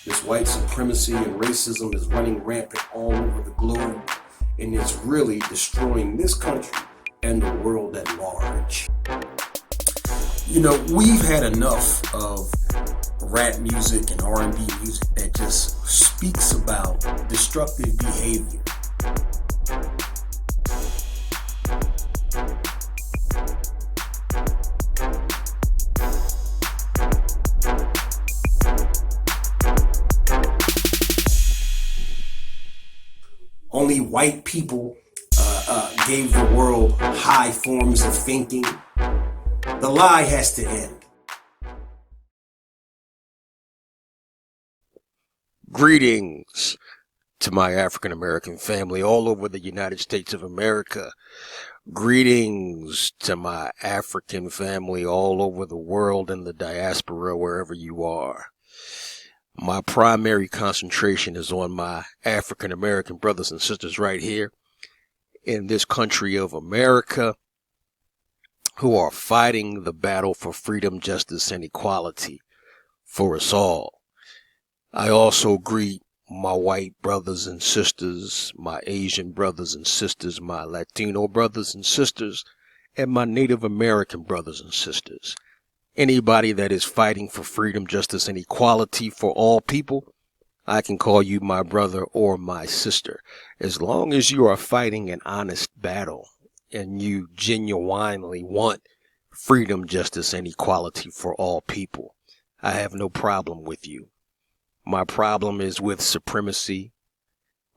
This white supremacy and racism is running rampant all over the globe, and it's really destroying this country and the world at large. You know, we've had enough of rap music and R&B music that just speaks about destructive behavior. Only white people gave the world high forms of thinking. The lie has to end. Greetings to my African American family all over the United States of America. Greetings to my African family all over the world and the diaspora, wherever you are. My primary concentration is on my African American brothers and sisters right here in this country of America who are fighting the battle for freedom, justice, and equality for us all. I also greet my white brothers and sisters, my Asian brothers and sisters, my Latino brothers and sisters, and my Native American brothers and sisters. Anybody that is fighting for freedom, justice, and equality for all people, I can call you my brother or my sister. As long as you are fighting an honest battle and you genuinely want freedom, justice, and equality for all people, I have no problem with you. My problem is with supremacy,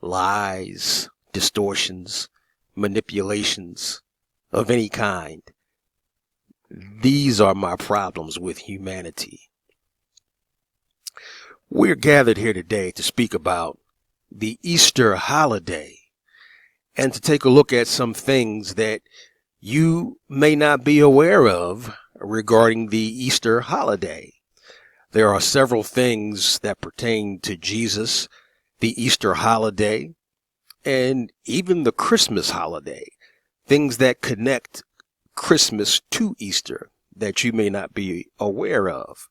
lies, distortions, manipulations of any kind. These are my problems with humanity. We're gathered here today to speak about the Easter holiday and to take a look at some things that you may not be aware of regarding the Easter holiday. There are several things that pertain to Jesus, the Easter holiday, and even the Christmas holiday, things that connect Christmas to Easter that you may not be aware of.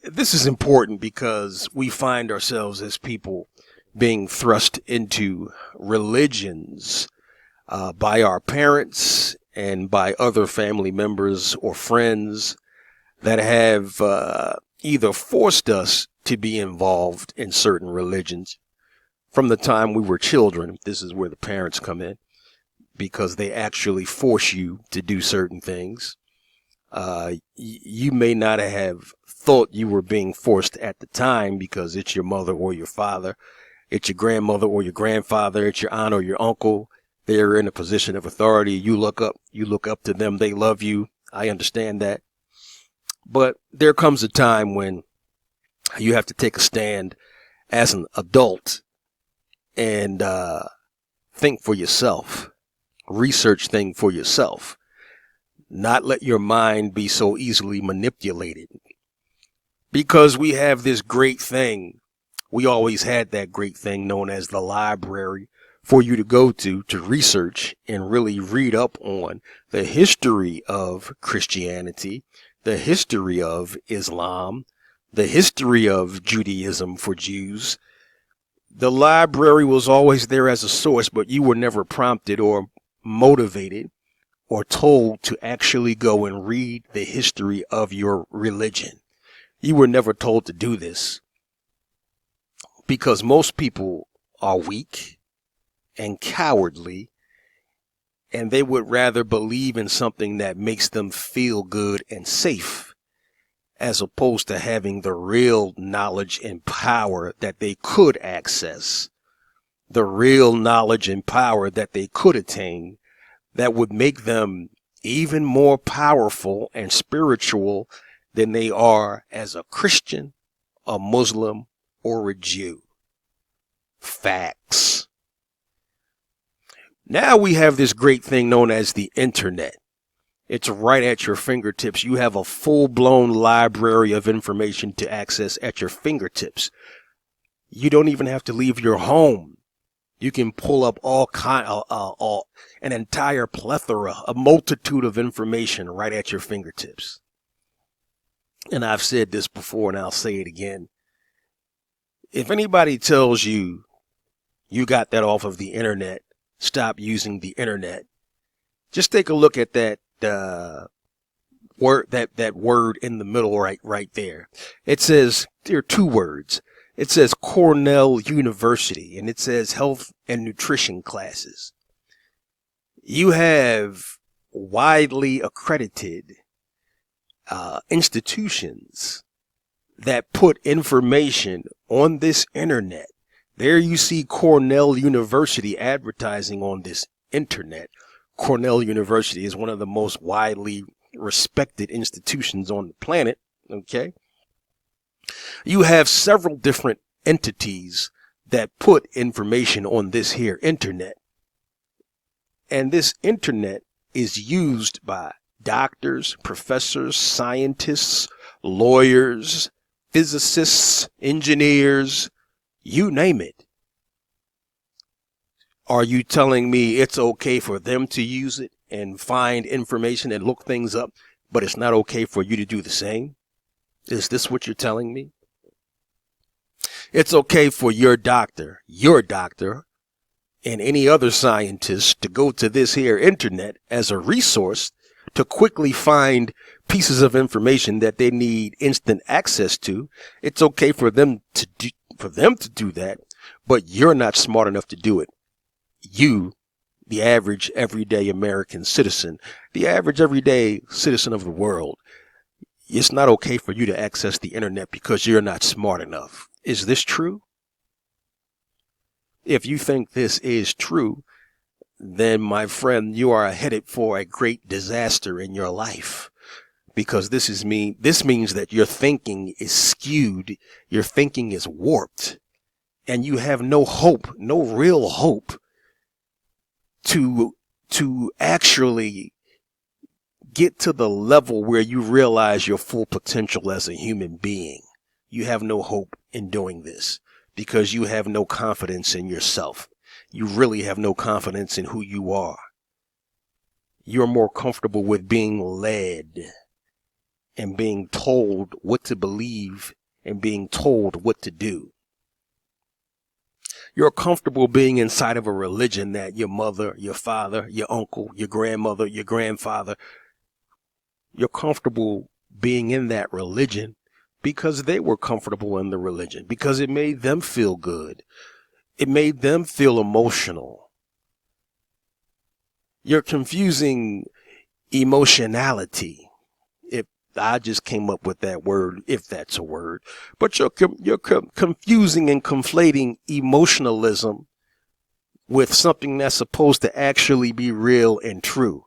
This is important because we find ourselves as people being thrust into religions by our parents and by other family members or friends that have either forced us to be involved in certain religions from the time we were children. This is where the parents come in, because they actually force you to do certain things. You may not have thought you were being forced at the time because it's your mother or your father, it's your grandmother or your grandfather, it's your aunt or your uncle. They're in a position of authority. You look up to them. They love you. I understand that. But there comes a time when you have to take a stand as an adult and think for yourself. Research things for yourself. Not let your mind be so easily manipulated. Because we have this great thing. We always had that great thing known as the library for you to go to research and really read up on the history of Christianity, the history of Islam, the history of Judaism for Jews. The library was always there as a source, but you were never prompted or motivated or told to actually go and read the history of your religion. You were never told to do this because most people are weak and cowardly, and they would rather believe in something that makes them feel good and safe, as opposed to having the real knowledge and power that they could access, the real knowledge and power that they could attain that would make them even more powerful and spiritual than they are as a Christian, a Muslim, or a Jew. Facts. Now we have this great thing known as the internet. It's right at your fingertips. You have a full-blown library of information to access at your fingertips. You don't even have to leave your home. You can pull up an entire plethora, a multitude of information right at your fingertips. And I've said this before and I'll say it again. If anybody tells you you got that off of the internet, stop using the internet, just take a look at that word, that word in the middle right there. It says, there are two words. It says Cornell University, and it says health and nutrition classes. You have widely accredited institutions that put information on this internet. There you see Cornell University advertising on this internet. Cornell University is one of the most widely respected institutions on the planet. Okay. You have several different entities that put information on this here internet. And this internet is used by doctors, professors, scientists, lawyers, physicists, engineers, you name it. Are you telling me it's okay for them to use it and find information and look things up, but it's not okay for you to do the same? Is this what you're telling me? It's okay for your doctor, and any other scientist to go to this here internet as a resource to quickly find pieces of information that they need instant access to. It's okay for them to do that, but you're not smart enough to do it. You, the average everyday American citizen, the average everyday citizen of the world, it's not okay for you to access the internet because you're not smart enough. Is this true? If you think this is true, then my friend, you are headed for a great disaster in your life, because this means that your thinking is skewed, your thinking is warped, and you have no hope, no real hope to actually get to the level where you realize your full potential as a human being. You have no hope in doing this because you have no confidence in yourself. You really have no confidence in who you are. You're more comfortable with being led and being told what to believe and being told what to do. You're comfortable being inside of a religion that your mother, your father, your uncle, your grandmother, your grandfather, you're comfortable being in that religion because they were comfortable in the religion, because it made them feel good. It made them feel emotional. You're confusing emotionality. If I just came up with that word, if that's a word, but you're confusing and conflating emotionalism with something that's supposed to actually be real and true.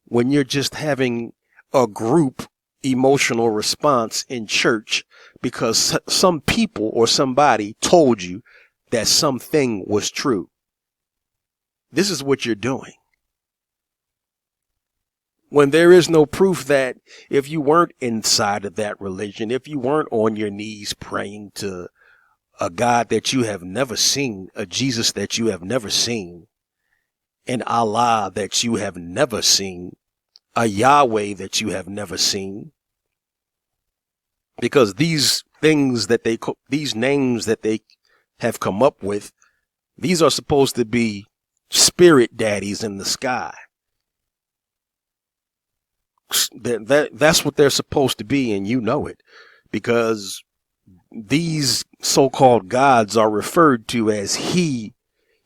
When you're just having a group emotional response in church because some people or somebody told you that something was true. This is what you're doing. When there is no proof that if you weren't inside of that religion, if you weren't on your knees praying to a God that you have never seen, a Jesus that you have never seen, an Allah that you have never seen, a Yahweh that you have never seen, because these names that they have come up with, these are supposed to be spirit daddies in the sky. That's what they're supposed to be, and you know it, because these so-called gods are referred to as he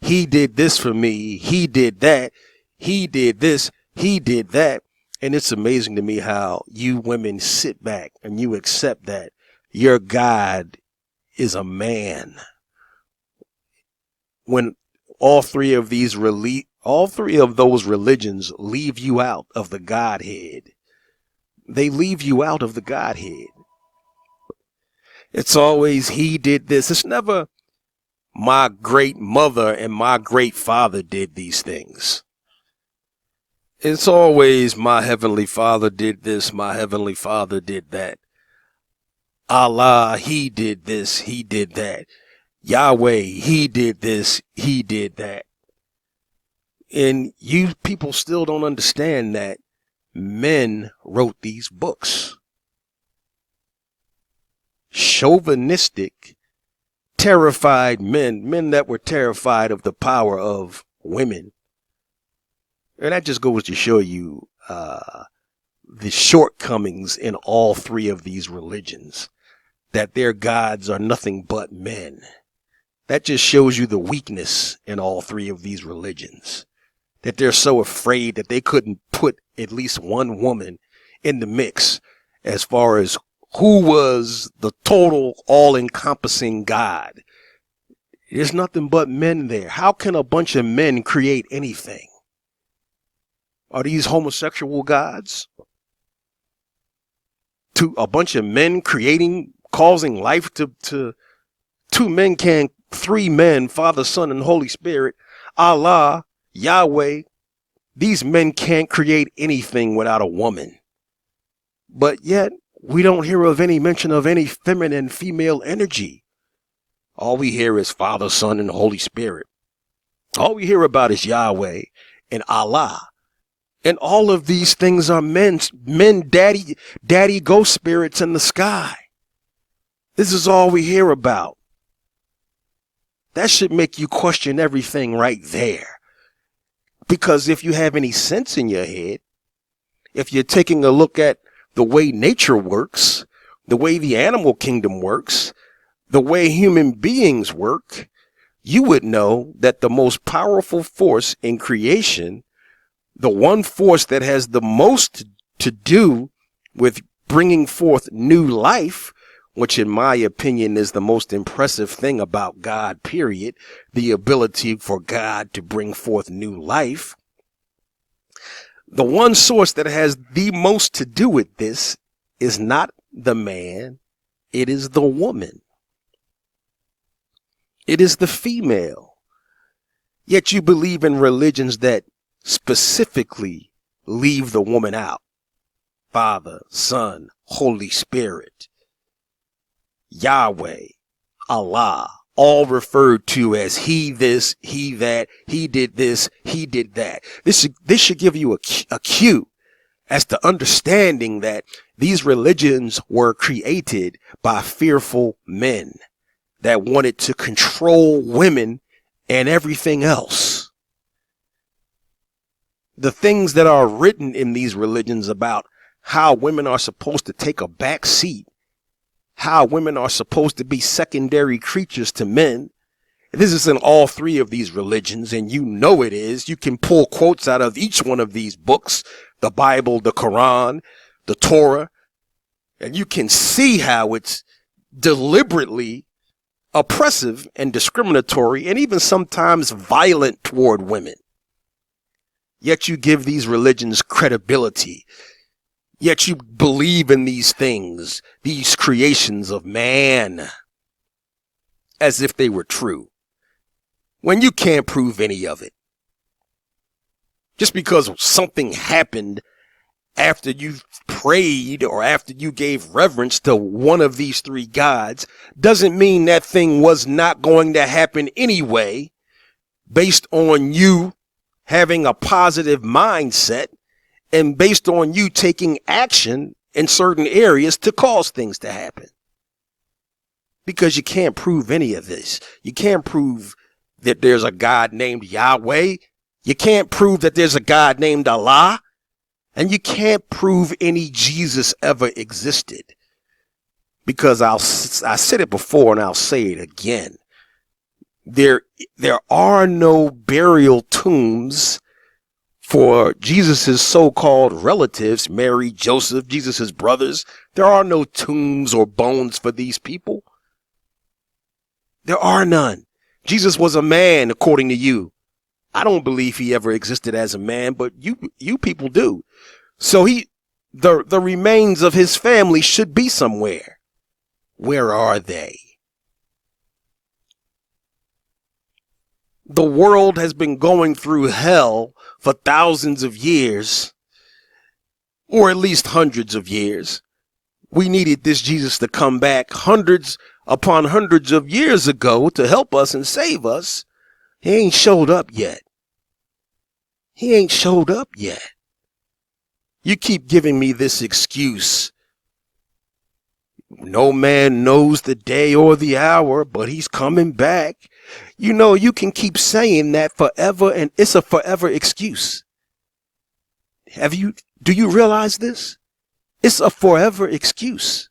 did this for me, he did that, he did this, he did that. And it's amazing to me how you women sit back and you accept that your God is a man, when all three of those religions leave you out of the Godhead. They leave you out of the Godhead. It's always he did this. It's never my great mother and my great father did these things. It's always my heavenly father did this, my heavenly father did that. Allah, he did this, he did that. Yahweh, he did this, he did that. And you people still don't understand that men wrote these books. Chauvinistic, terrified men that were terrified of the power of women. And that just goes to show you the shortcomings in all three of these religions, that their gods are nothing but men. That just shows you the weakness in all three of these religions, that they're so afraid that they couldn't put at least one woman in the mix as far as who was the total all-encompassing God. There's nothing but men there. How can a bunch of men create anything? Are these homosexual gods? To a bunch of men creating, causing life to two men can, three men, Father, Son, and Holy Spirit, Allah, Yahweh. These men can't create anything without a woman. But yet, we don't hear of any mention of any feminine female energy. All we hear is Father, Son, and Holy Spirit. All we hear about is Yahweh and Allah. And all of these things are men, daddy ghost spirits in the sky. This is all we hear about. That should make you question everything right there. Because if you have any sense in your head, if you're taking a look at the way nature works, the way the animal kingdom works, the way human beings work, you would know that the most powerful force in creation, the one force that has the most to do with bringing forth new life, which in my opinion is the most impressive thing about God, period, the ability for God to bring forth new life. The one source that has the most to do with this is not the man, it is the woman. It is the female. Yet you believe in religions that specifically leave the woman out. Father, Son, Holy Spirit, Yahweh, Allah, all referred to as he this, he that, he did this, he did that. This should give you a cue as to understanding that these religions were created by fearful men that wanted to control women and everything else. The things that are written in these religions about how women are supposed to take a back seat, how women are supposed to be secondary creatures to men. This is in all three of these religions, and you know it is. You can pull quotes out of each one of these books, the Bible, the Quran, the Torah, and you can see how it's deliberately oppressive and discriminatory and even sometimes violent toward women. Yet you give these religions credibility. Yet you believe in these things, these creations of man, as if they were true, when you can't prove any of it. Just because something happened after you prayed or after you gave reverence to one of these three gods doesn't mean that thing was not going to happen anyway, based on you having a positive mindset and based on you taking action in certain areas to cause things to happen. Because you can't prove any of this. You can't prove that there's a God named Yahweh. You can't prove that there's a God named Allah. And you can't prove any Jesus ever existed. Because I said it before and I'll say it again. There are no burial tombs for Jesus's so-called relatives, Mary, Joseph, Jesus's brothers. There are no tombs or bones for these people. There are none. Jesus was a man, according to you. I don't believe he ever existed as a man, but you people do. So the remains of his family should be somewhere. Where are they? The world has been going through hell for thousands of years, or at least hundreds of years. We needed this Jesus to come back hundreds upon hundreds of years ago to help us and save us. He ain't showed up yet. He ain't showed up yet. You keep giving me this excuse. No man knows the day or the hour, but he's coming back. You know, you can keep saying that forever, and it's a forever excuse. Do you realize this? It's a forever excuse.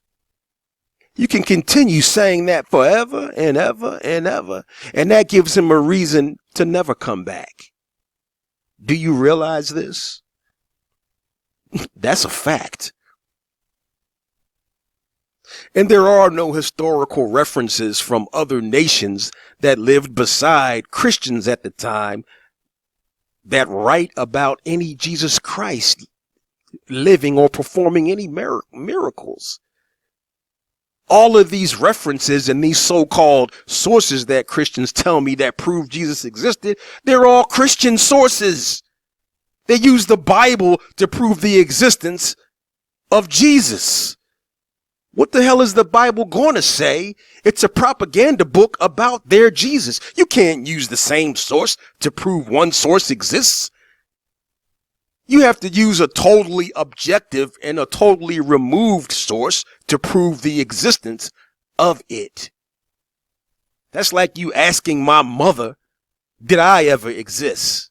You can continue saying that forever and ever and ever, and that gives him a reason to never come back. Do you realize this? That's a fact. And there are no historical references from other nations that lived beside Christians at the time that write about any Jesus Christ living or performing any miracles. All of these references and these so-called sources that Christians tell me that prove Jesus existed, they're all Christian sources. They use the Bible to prove the existence of Jesus. What the hell is the Bible going to say? It's a propaganda book about their Jesus. You can't use the same source to prove one source exists. You have to use a totally objective and a totally removed source to prove the existence of it. That's like you asking my mother, did I ever exist?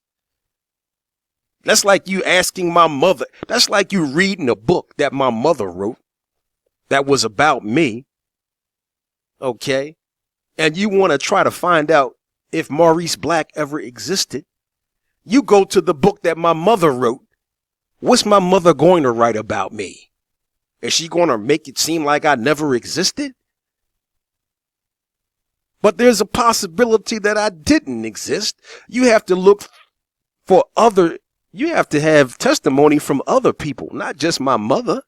That's like you asking my mother. That's like you reading a book that my mother wrote that was about me. Okay? And you want to try to find out if Maurice Black ever existed. You go to the book that my mother wrote. What's my mother going to write about me? Is she going to make it seem like I never existed? But there's a possibility that I didn't exist. You have to look for you have to have testimony from other people, not just my mother,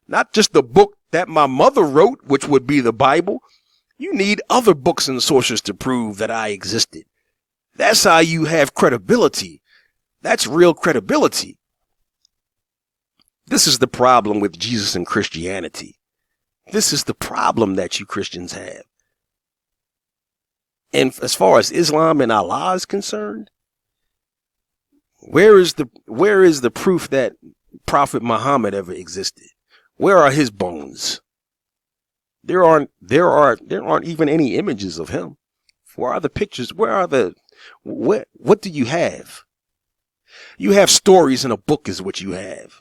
not just the book that my mother wrote, which would be the Bible. You need other books and sources to prove that I existed. That's how you have credibility. That's real credibility. This is the problem with Jesus and Christianity. This is the problem that you Christians have. And as far as Islam and Allah is concerned, where is the proof that Prophet Muhammad ever existed? Where are his bones? There aren't even any images of him. Where are the pictures? What do you have? You have stories in a book is what you have.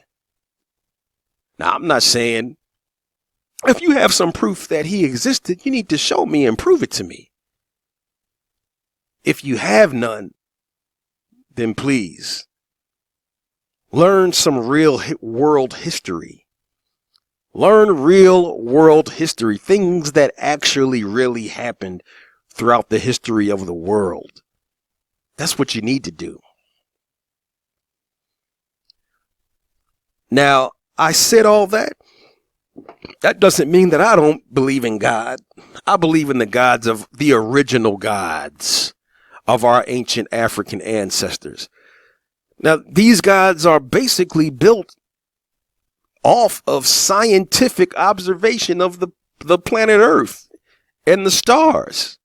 Now, I'm not saying if you have some proof that he existed, you need to show me and prove it to me. If you have none, then please learn some real world history. Learn real world history, things that actually really happened throughout the history of the world. That's what you need to do. Now, I said all that. That doesn't mean that I don't believe in God. I believe in the gods of the original gods of our ancient African ancestors. Now, these gods are basically built off of scientific observation of the planet Earth and the stars.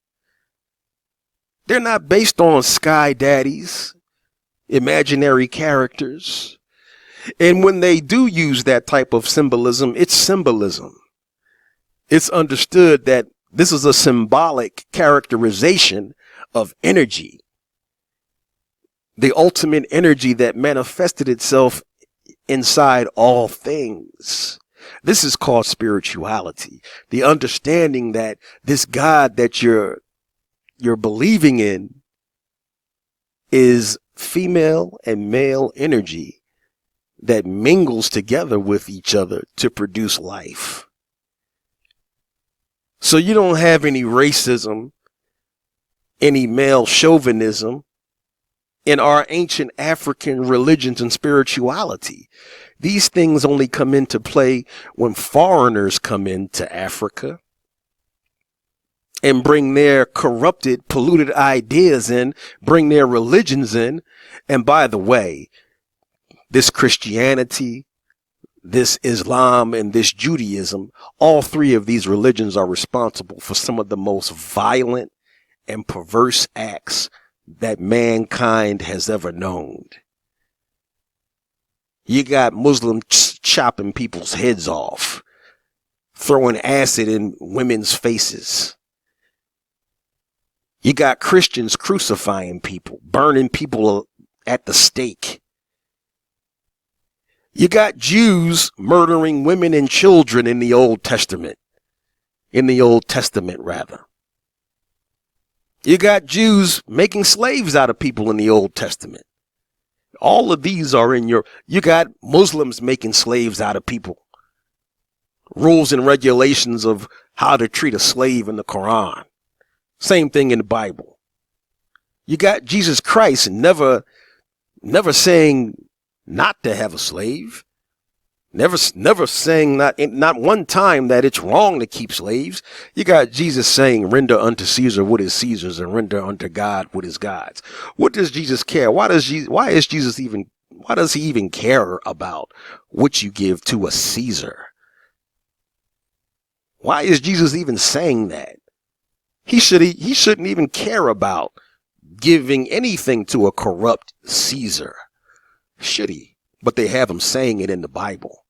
They're not based on sky daddies, imaginary characters. And when they do use that type of symbolism, it's symbolism. It's understood that this is a symbolic characterization of energy. The ultimate energy that manifested itself inside all things. This is called spirituality. The understanding that this God that you're believing in is female and male energy that mingles together with each other to produce life. So you don't have any racism, any male chauvinism in our ancient African religions and spirituality. These things only come into play when foreigners come into Africa and bring their corrupted, polluted ideas in, bring their religions in. And by the way, this Christianity, this Islam, and this Judaism, all three of these religions are responsible for some of the most violent and perverse acts that mankind has ever known. You got Muslims chopping people's heads off. throwing acid in women's faces. You got Christians crucifying people, burning people at the stake. You got Jews murdering women and children in the Old Testament. In the Old Testament, rather. You got Jews making slaves out of people in the Old Testament. All of these are in you got Muslims making slaves out of people. Rules and regulations of how to treat a slave in the Quran. Same thing in the Bible. You got Jesus Christ never saying not to have a slave. Never saying not one time that it's wrong to keep slaves. You got Jesus saying, render unto Caesar what is Caesar's and render unto God what is God's. What does Jesus care? Why does he even care about what you give to a Caesar? Why is Jesus even saying that? He shouldn't even care about giving anything to a corrupt Caesar. Should he? But they have him saying it in the Bible.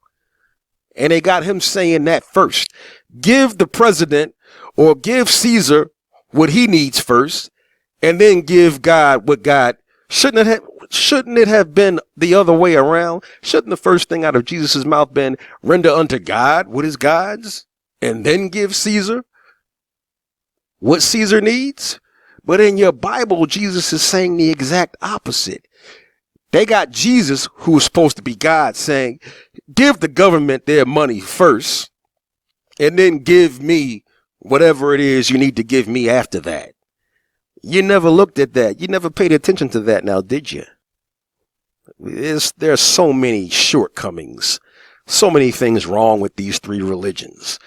And they got him saying that first. Give the president or give Caesar what he needs first, and then give God what God. Shouldn't it have been the other way around? Shouldn't the first thing out of Jesus' mouth been render unto God what is God's, and then give Caesar what Caesar needs? But in your Bible, Jesus is saying the exact opposite. They got Jesus, who is supposed to be God, saying, give the government their money first, and then give me whatever it is you need to give me after that. You never looked at that. You never paid attention to that now, did you? There's so many shortcomings, so many things wrong with these three religions.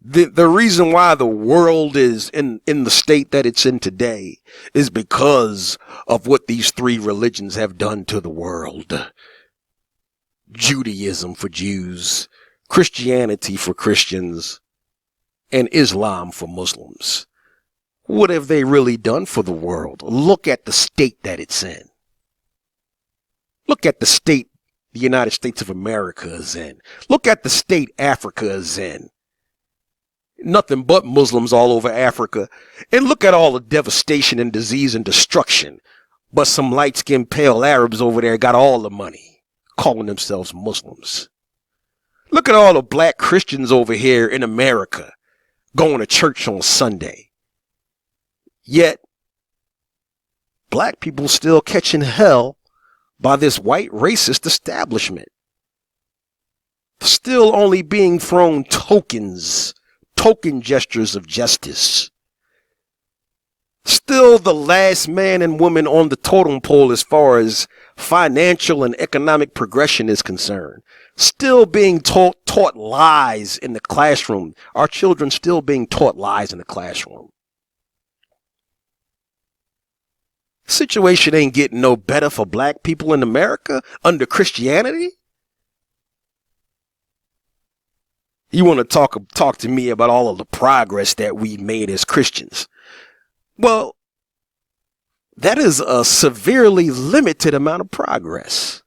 The reason why the world is in the state that it's in today is because of what these three religions have done to the world. Judaism for Jews, Christianity for Christians, and Islam for Muslims. What have they really done for the world? Look at the state that it's in. Look at the state the United States of America is in. Look at the state Africa is in. Nothing but Muslims all over Africa. And look at all the devastation and disease and destruction. But some light-skinned pale Arabs over there got all the money, calling themselves Muslims. Look at all the black Christians over here in America going to church on Sunday. Yet, black people still catching hell by this white racist establishment. Still only being thrown token gestures of justice. Still the last man and woman on the totem pole as far as financial and economic progression is concerned. Still being taught lies in the classroom. Our children still being taught lies in the classroom. Situation ain't getting no better for black people in America under Christianity. You want to talk to me about all of the progress that we made as Christians. Well, that is a severely limited amount of progress.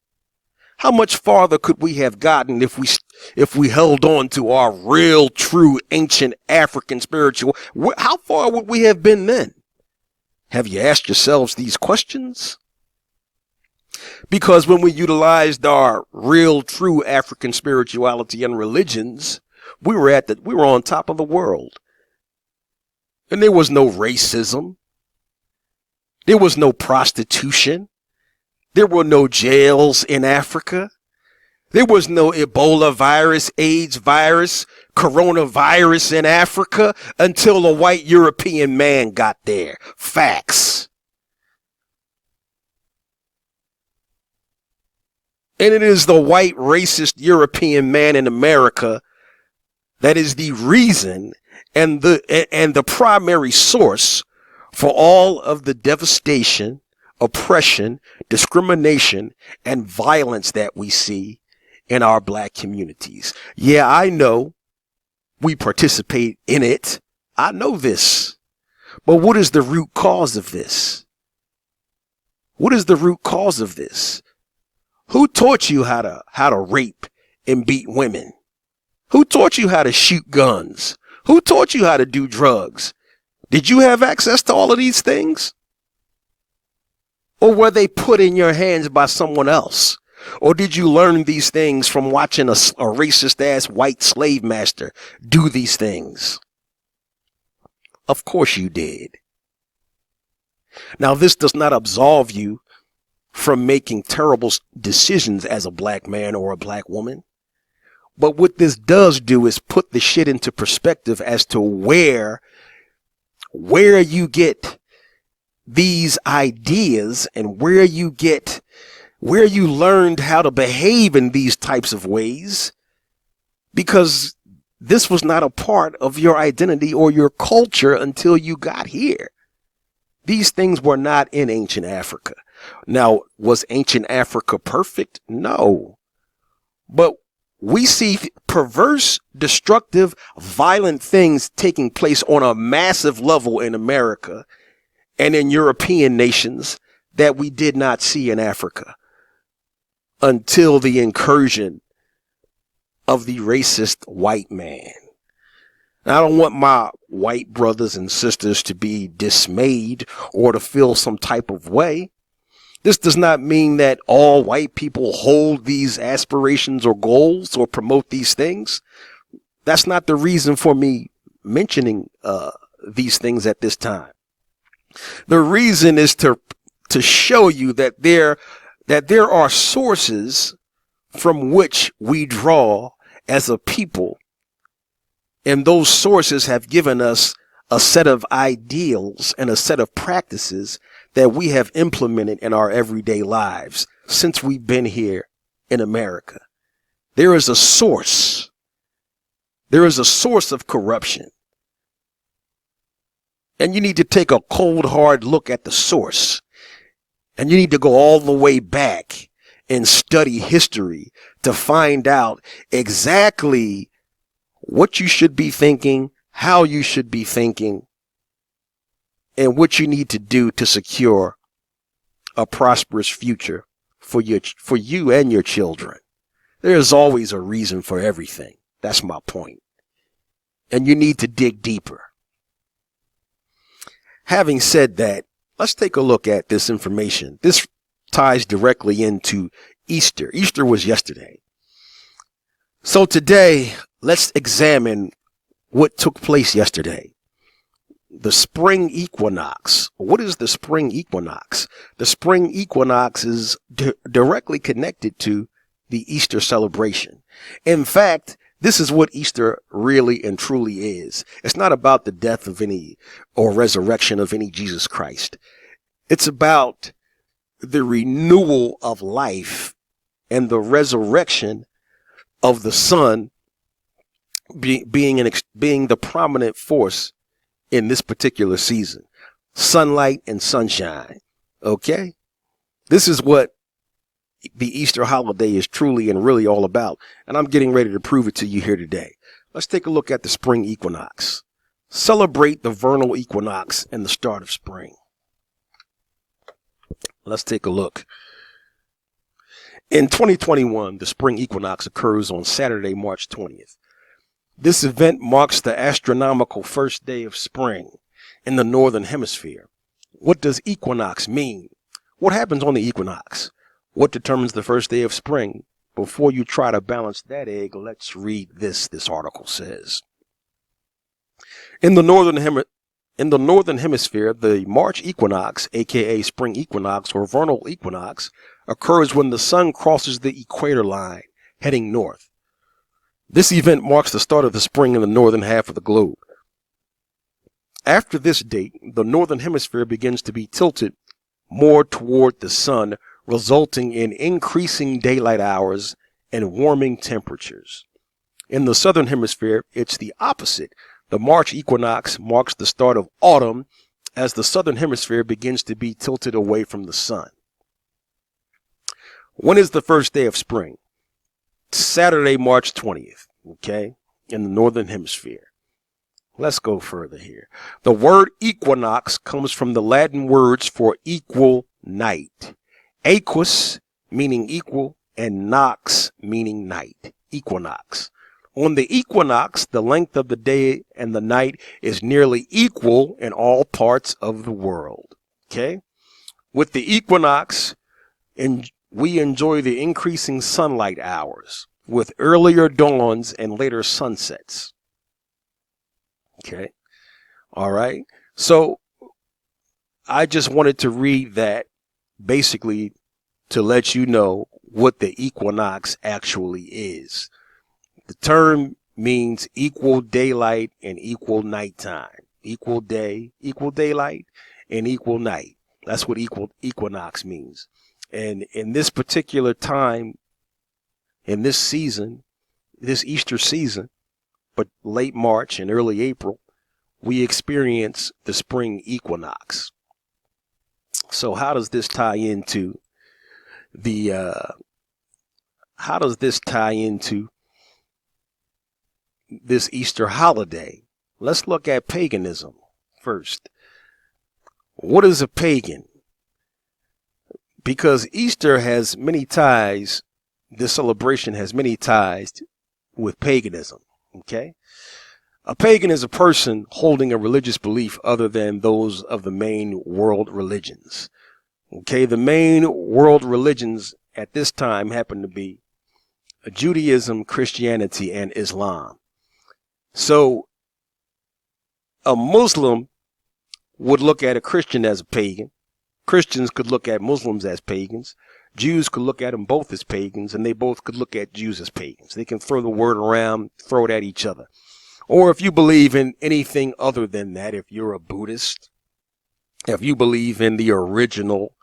How much farther could we have gotten if we held on to our real, true, ancient African spiritual? How far would we have been then? Have you asked yourselves these questions? Because when we utilized our real, true African spirituality and religions, we were on top of the world. And there was no racism. There was no prostitution. There were no jails in Africa. There was no Ebola virus, AIDS virus, coronavirus in Africa until a white European man got there. Facts. And it is the white racist European man in America that is the reason and the primary source for all of the devastation, oppression, discrimination, and violence that we see in our black communities. Yeah, I know we participate in it. I know this. But what is the root cause of this? What is the root cause of this? Who taught you how to rape and beat women? Who taught you how to shoot guns? Who taught you how to do drugs? Did you have access to all of these things? Or were they put in your hands by someone else? Or did you learn these things from watching a racist ass white slave master do these things? Of course you did. Now, this does not absolve you from making terrible decisions as a black man or a black woman. But what this does do is put the shit into perspective as to where you get these ideas and where you learned how to behave in these types of ways, because this was not a part of your identity or your culture until you got here. These things were not in ancient Africa. Now, was ancient Africa perfect? No. But we see perverse, destructive, violent things taking place on a massive level in America and in European nations that we did not see in Africa until the incursion of the racist white man. Now, I don't want my white brothers and sisters to be dismayed or to feel some type of way. This does not mean that all white people hold these aspirations or goals or promote these things. That's not the reason for me mentioning these things at this time. The reason is to show you that there are sources from which we draw as a people, and those sources have given us a set of ideals and a set of practices that we have implemented in our everyday lives since we've been here in America. There is a source. There is a source of corruption. And you need to take a cold, hard look at the source. And you need to go all the way back and study history to find out exactly what you should be thinking, how you should be thinking, and what you need to do to secure a prosperous future for you and your children. There is always a reason for everything. That's my point. And you need to dig deeper. Having said that, let's take a look at this information. This ties directly into Easter. Easter was yesterday. So today, let's examine what took place yesterday. The spring equinox. What is the spring equinox? The spring equinox is directly connected to the Easter celebration. In fact, this is what Easter really and truly is. It's not about the death of any or resurrection of any Jesus Christ. It's about the renewal of life and the resurrection of the sun being the prominent force in this particular season. Sunlight and sunshine. Okay? This is what the Easter holiday is truly and really all about. And I'm getting ready to prove it to you here today. Let's take a look at the spring equinox. Celebrate the vernal equinox and the start of spring. Let's take a look. In 2021, the spring equinox occurs on Saturday, March 20th. This event marks the astronomical first day of spring in the northern hemisphere. What does equinox mean? What happens on the equinox? What determines the first day of spring? Before you try to balance that egg, let's read this article says. In the northern hemisphere, the March equinox, aka spring equinox or vernal equinox, occurs when the sun crosses the equator line, heading north. This event marks the start of the spring in the northern half of the globe. After this date, the northern hemisphere begins to be tilted more toward the sun, resulting in increasing daylight hours and warming temperatures. In the southern hemisphere, it's the opposite. The March equinox marks the start of autumn as the southern hemisphere begins to be tilted away from the sun. When is the first day of spring? Saturday, March 20th, okay, in the northern hemisphere. Let's go further here. The word equinox comes from the Latin words for equal night. Equus meaning equal and nox meaning night. Equinox. On the equinox, the length of the day and the night is nearly equal in all parts of the world. Okay? With the equinox, we enjoy the increasing sunlight hours with earlier dawns and later sunsets. Okay? All right? So I just wanted to read that basically to let you know what the equinox actually is. The term means equal daylight and equal nighttime. Equal day, equal daylight, and equal night. That's what equinox means. And in this particular time, in this season, this Easter season, but late March and early April, we experience the spring equinox. So how does this tie into this Easter holiday? Let's look at paganism first. What is a pagan? Because Easter has many ties, this celebration has many ties with paganism. Okay? A pagan is a person holding a religious belief other than those of the main world religions. Okay, the main world religions at this time happen to be Judaism, Christianity, and Islam. So a Muslim would look at a Christian as a pagan. Christians could look at Muslims as pagans. Jews could look at them both as pagans, and they both could look at Jews as pagans. They can throw the word around, throw it at each other. Or if you believe in anything other than that, if you're a Buddhist, if you believe in the original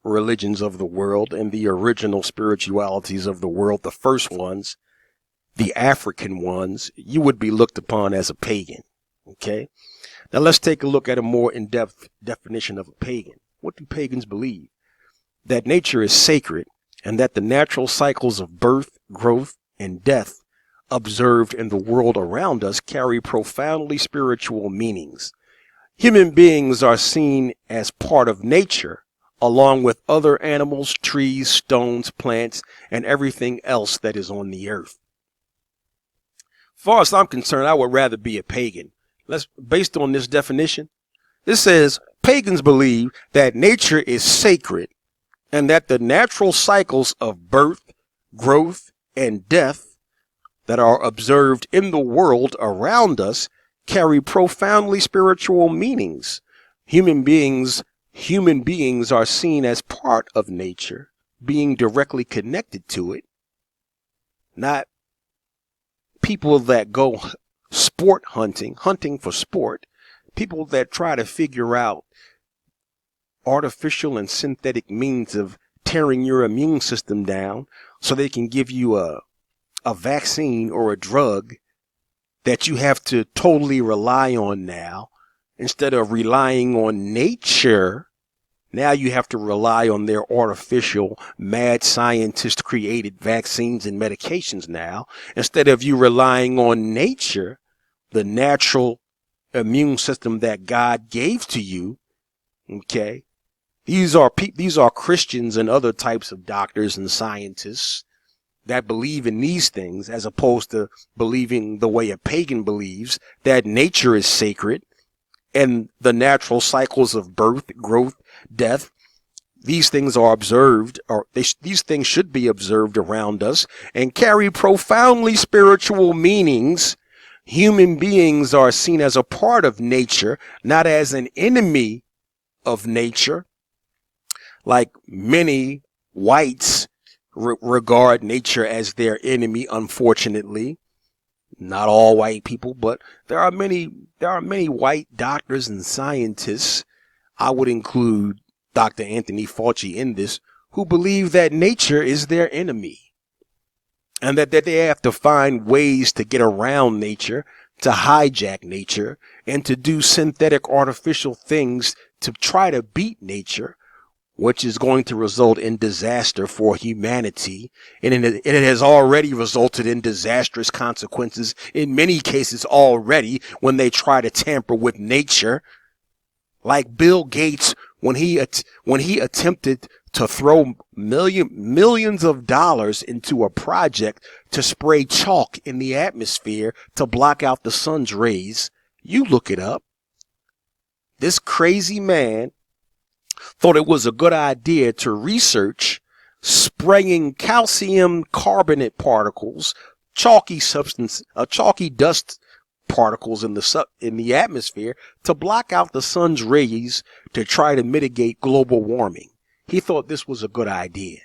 religions of the world and the original spiritualities of the world, the first ones, the African ones, you would be looked upon as a pagan. Okay? Now let's take a look at a more in-depth definition of a pagan. What do pagans believe? That nature is sacred and that the natural cycles of birth, growth, and death observed in the world around us carry profoundly spiritual meanings. Human beings are seen as part of nature, along with other animals, trees, stones, plants, and everything else that is on the earth. As far as I'm concerned, I would rather be a pagan. Based on this definition, this says pagans believe that nature is sacred and that the natural cycles of birth, growth, and death that are observed in the world around us carry profoundly spiritual meanings. Human beings are seen as part of nature, being directly connected to it, not people that go sport hunting for sport, people that try to figure out artificial and synthetic means of tearing your immune system down so they can give you a vaccine or a drug that you have to totally rely on now. Instead of relying on nature, now you have to rely on their artificial, mad scientist created vaccines and medications now. Instead of you relying on nature, the natural immune system that God gave to you. Okay. These are Christians and other types of doctors and scientists that believe in these things, as opposed to believing the way a pagan believes, that nature is sacred and the natural cycles of birth, growth, death. These things are observed, these things should be observed around us and carry profoundly spiritual meanings. Human beings are seen as a part of nature, not as an enemy of nature, like many whites regard nature as their enemy. Unfortunately, not all white people, but there are many white doctors and scientists, I would include Dr. Anthony Fauci in this, who believe that nature is their enemy and that they have to find ways to get around nature, to hijack nature, and to do synthetic artificial things to try to beat nature, which is going to result in disaster for humanity. And it has already resulted in disastrous consequences in many cases already when they try to tamper with nature. Like Bill Gates, when he attempted to throw millions of dollars into a project to spray chalk in the atmosphere to block out the sun's rays. You look it up. This crazy man thought it was a good idea to research spraying calcium carbonate particles, chalky dust particles in the atmosphere to block out the sun's rays to try to mitigate global warming. He thought this was a good idea.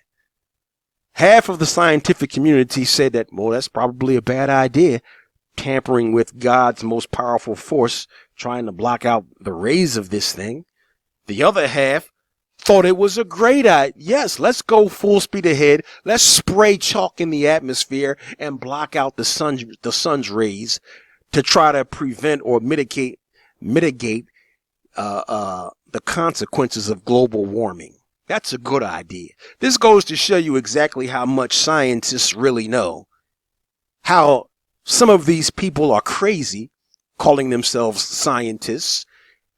Half of the scientific community said that, well, that's probably a bad idea, tampering with God's most powerful force, trying to block out the rays of this thing. The other half thought it was a great idea. Yes, let's go full speed ahead. Let's spray chalk in the atmosphere and block out the sun's rays to try to prevent or mitigate the consequences of global warming. That's a good idea. This goes to show you exactly how much scientists really know. How some of these people are crazy, calling themselves scientists.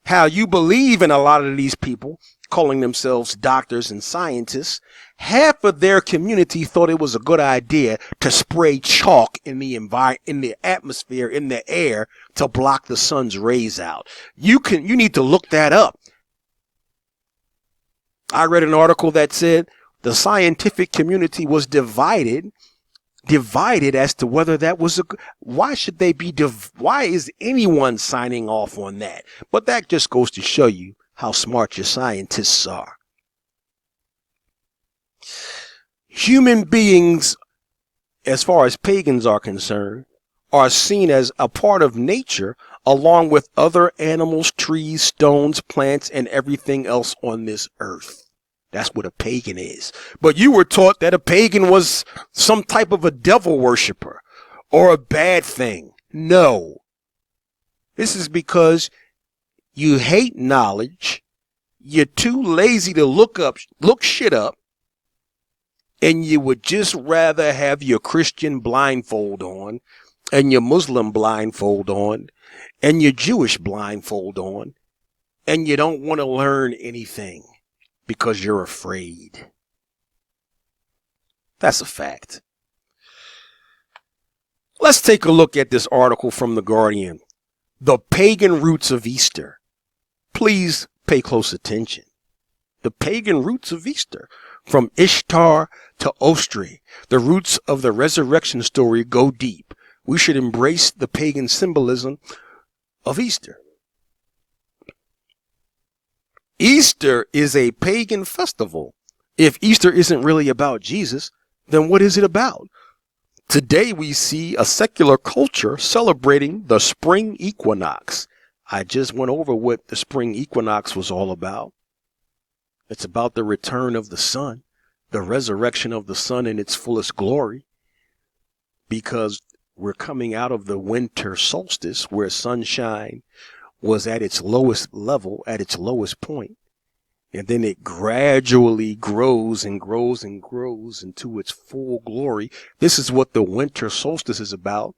How you believe in a lot of these people, calling themselves doctors and scientists. Half of their community thought it was a good idea to spray chalk in the atmosphere, in the air, to block the sun's rays out. You need to look that up. I read an article that said the scientific community was divided as to whether that was why is anyone signing off on that? But that just goes to show you how smart your scientists are. Human beings, as far as pagans are concerned, are seen as a part of nature along with other animals, trees, stones, plants, and everything else on this earth. That's what a pagan is. But you were taught that a pagan was some type of a devil worshiper or a bad thing. No. This is because you hate knowledge. You're too lazy to look shit up. And you would just rather have your Christian blindfold on and your Muslim blindfold on and your Jewish blindfold on. And you don't want to learn anything because you're afraid. That's a fact. Let's take a look at this article from The Guardian. The pagan roots of Easter. Please pay close attention. The pagan roots of Easter. From Ishtar to Ostri, the roots of the resurrection story go deep. We should embrace the pagan symbolism of Easter. Easter is a pagan festival. If Easter isn't really about Jesus, then what is it about? Today we see a secular culture celebrating the spring equinox. I just went over what the spring equinox was all about. It's about the return of the sun, the resurrection of the sun in its fullest glory, because we're coming out of the winter solstice where sunshine was at its lowest level, at its lowest point, and then it gradually grows and grows and grows into its full glory. This is what the winter solstice is about.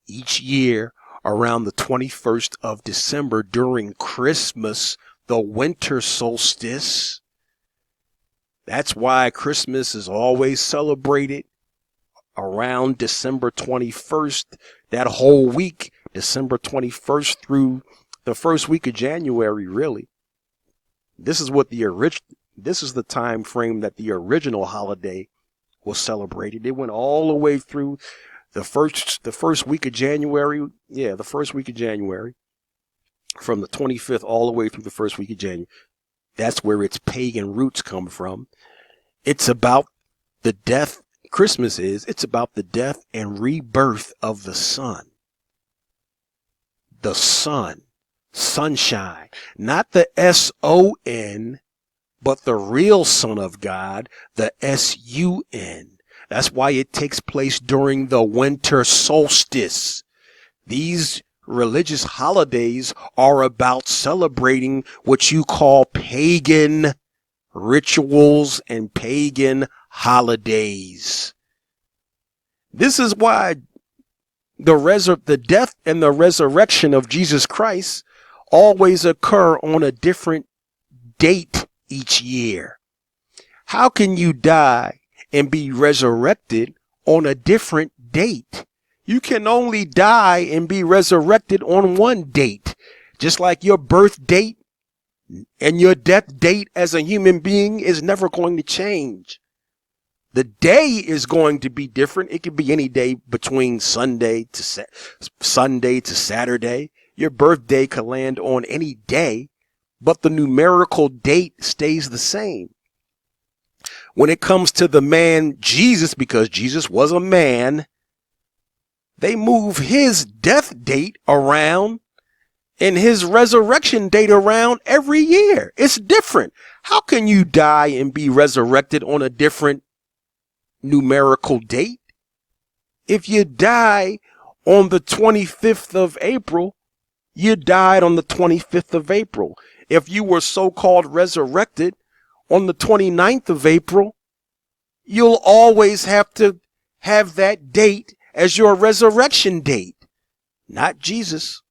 Each year around the 21st of December during Christmas, the winter solstice. That's why Christmas is always celebrated around December 21st, that whole week, December 21st through the first week of January, really. This is the time frame that the original holiday was celebrated. It went all the way through the first week of January. Yeah, the first week of January. From the 25th all the way through the first week of January. That's where its pagan roots come from. It's about the death. It's about the death and rebirth of the sun. The sun. Sunshine. Not the S-O-N, but the real Son of God, the S-U-N. That's why it takes place during the winter solstice. These religious holidays are about celebrating what you call pagan rituals and pagan holidays. This is why the death and the resurrection of Jesus Christ always occur on a different date each year. How can you die and be resurrected on a different date? You can only die and be resurrected on one date. Just like your birth date and your death date as a human being is never going to change. The day is going to be different. It could be any day between Sunday to Saturday. Your birthday could land on any day, but the numerical date stays the same. When it comes to the man Jesus, because Jesus was a man, they move his death date around and his resurrection date around every year. It's different. How can you die and be resurrected on a different numerical date? If you die on the 25th of April, you died on the 25th of April. If you were so-called resurrected on the 29th of April, you'll always have to have that date as your resurrection date. Not Jesus.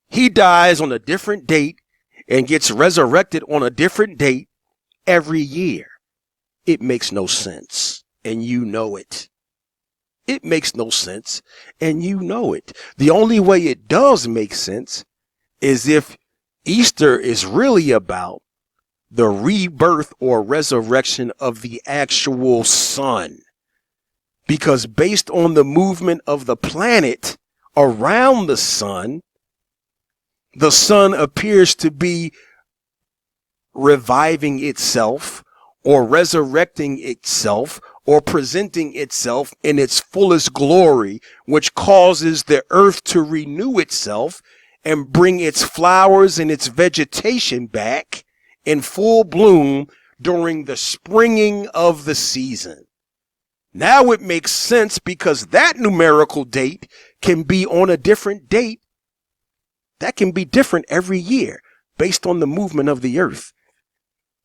He dies on a different date and gets resurrected on a different date every year. It makes no sense, and you know it. It makes no sense, and you know it. The only way it does make sense is if Easter is really about the rebirth or resurrection of the actual sun. Because based on the movement of the planet around the sun appears to be reviving itself or resurrecting itself or presenting itself in its fullest glory, which causes the earth to renew itself and bring its flowers and its vegetation back in full bloom during the springing of the season. Now it makes sense because that numerical date can be on a different date. That can be different every year based on the movement of the earth,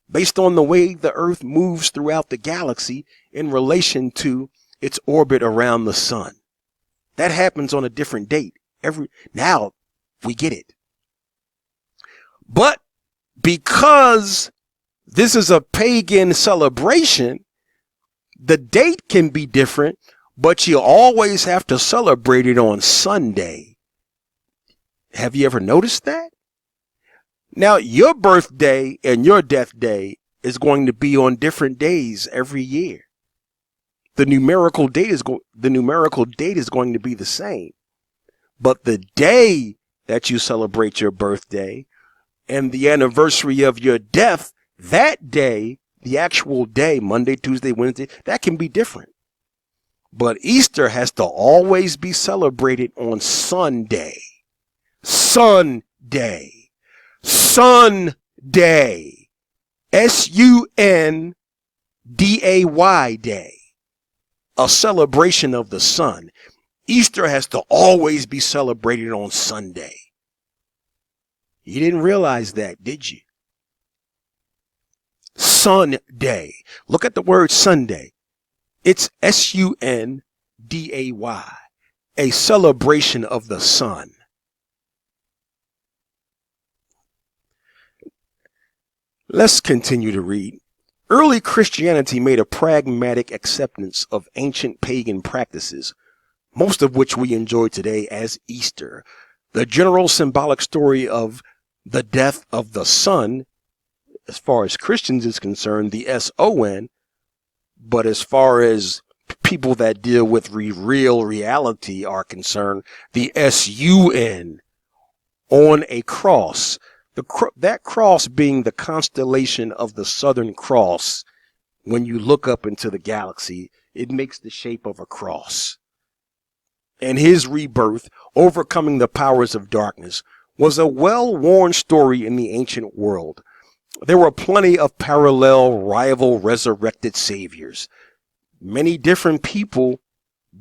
based on the way the earth moves throughout the galaxy in relation to its orbit around the sun. That happens on a different date. Now we get it. But because this is a pagan celebration, the date can be different, but you always have to celebrate it on Sunday. Have you ever noticed that? Now, your birthday and your death day is going to be on different days every year. The numerical date is going to be the same. But the day that you celebrate your birthday and the anniversary of your death, that day, the actual day, Monday, Tuesday, Wednesday, that can be different. But Easter has to always be celebrated on Sunday. Sunday. Sunday. S-U-N-D-A-Y day. A celebration of the sun. Easter has to always be celebrated on Sunday. You didn't realize that, did you? Sunday. Look at the word Sunday. It's S-U-N-D-A-Y. A celebration of the sun. Let's continue to read. Early Christianity made a pragmatic acceptance of ancient pagan practices, most of which we enjoy today as Easter. The general symbolic story of the death of the sun, as far as Christians is concerned, the S-O-N, but as far as people that deal with real reality are concerned, the S-U-N, on a cross. That cross being the constellation of the Southern Cross. When you look up into the galaxy, it makes the shape of a cross. And his rebirth, overcoming the powers of darkness, was a well-worn story in the ancient world. There were plenty of parallel, rival, resurrected saviors. Many different people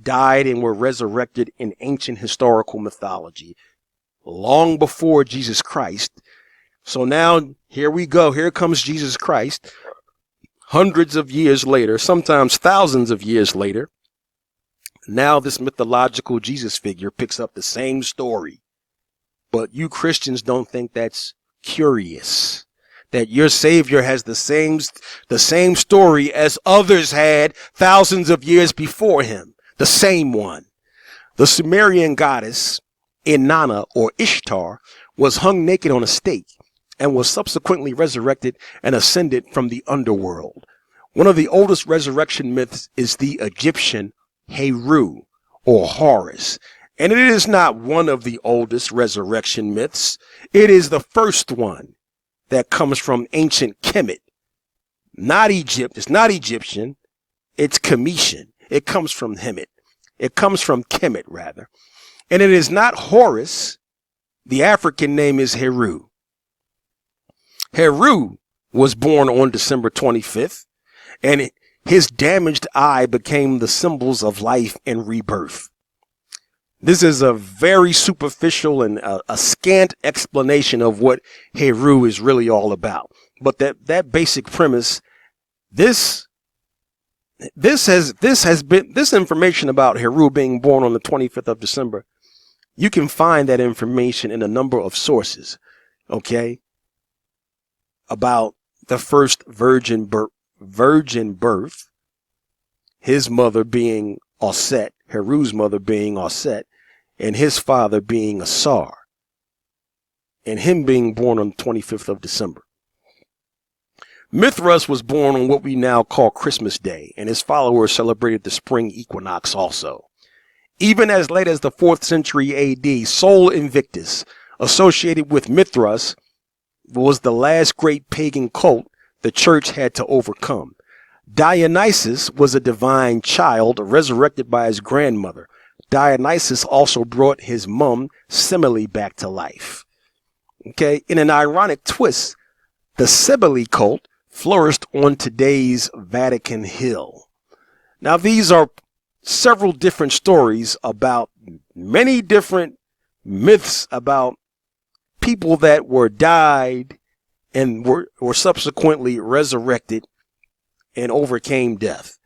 died and were resurrected in ancient historical mythology, long before Jesus Christ. So now, here we go. Here comes Jesus Christ, hundreds of years later, sometimes thousands of years later. Now this mythological Jesus figure picks up the same story. But you Christians don't think that's curious. that your Savior has the same story as others had thousands of years before him. The same one. The Sumerian goddess Inanna, or Ishtar, was hung naked on a stake and was subsequently resurrected and ascended from the underworld. One of the oldest resurrection myths is the Egyptian Heru, or Horus. And it is not one of the oldest resurrection myths. It is the first one that comes from ancient Kemet. Not Egypt. It's not Egyptian. It's Cometian. It comes from Hemet. It comes from Kemet, rather. And it is not Horus. The African name is Heru. Heru was born on December 25th, and his damaged eye became the symbols of life and rebirth. This is a very superficial and a scant explanation of what Heru is really all about. But that basic premise, this information about Heru being born on the 25th of December, you can find that information in a number of sources, okay, about the first virgin birth, his mother being Auset, Heru's mother being Auset, and his father being Asar, and him being born on the 25th of December. Mithras was born on what we now call Christmas Day, and his followers celebrated the spring equinox also. Even as late as the 4th century AD, Sol Invictus, associated with Mithras, was the last great pagan cult the church had to overcome. Dionysus was a divine child resurrected by his grandmother. Dionysus also brought his mum, Semele, back to life. Okay, in an ironic twist, the Cybele cult flourished on today's Vatican Hill. Now, these are several different stories about many different myths about people that were died and were subsequently resurrected and overcame death.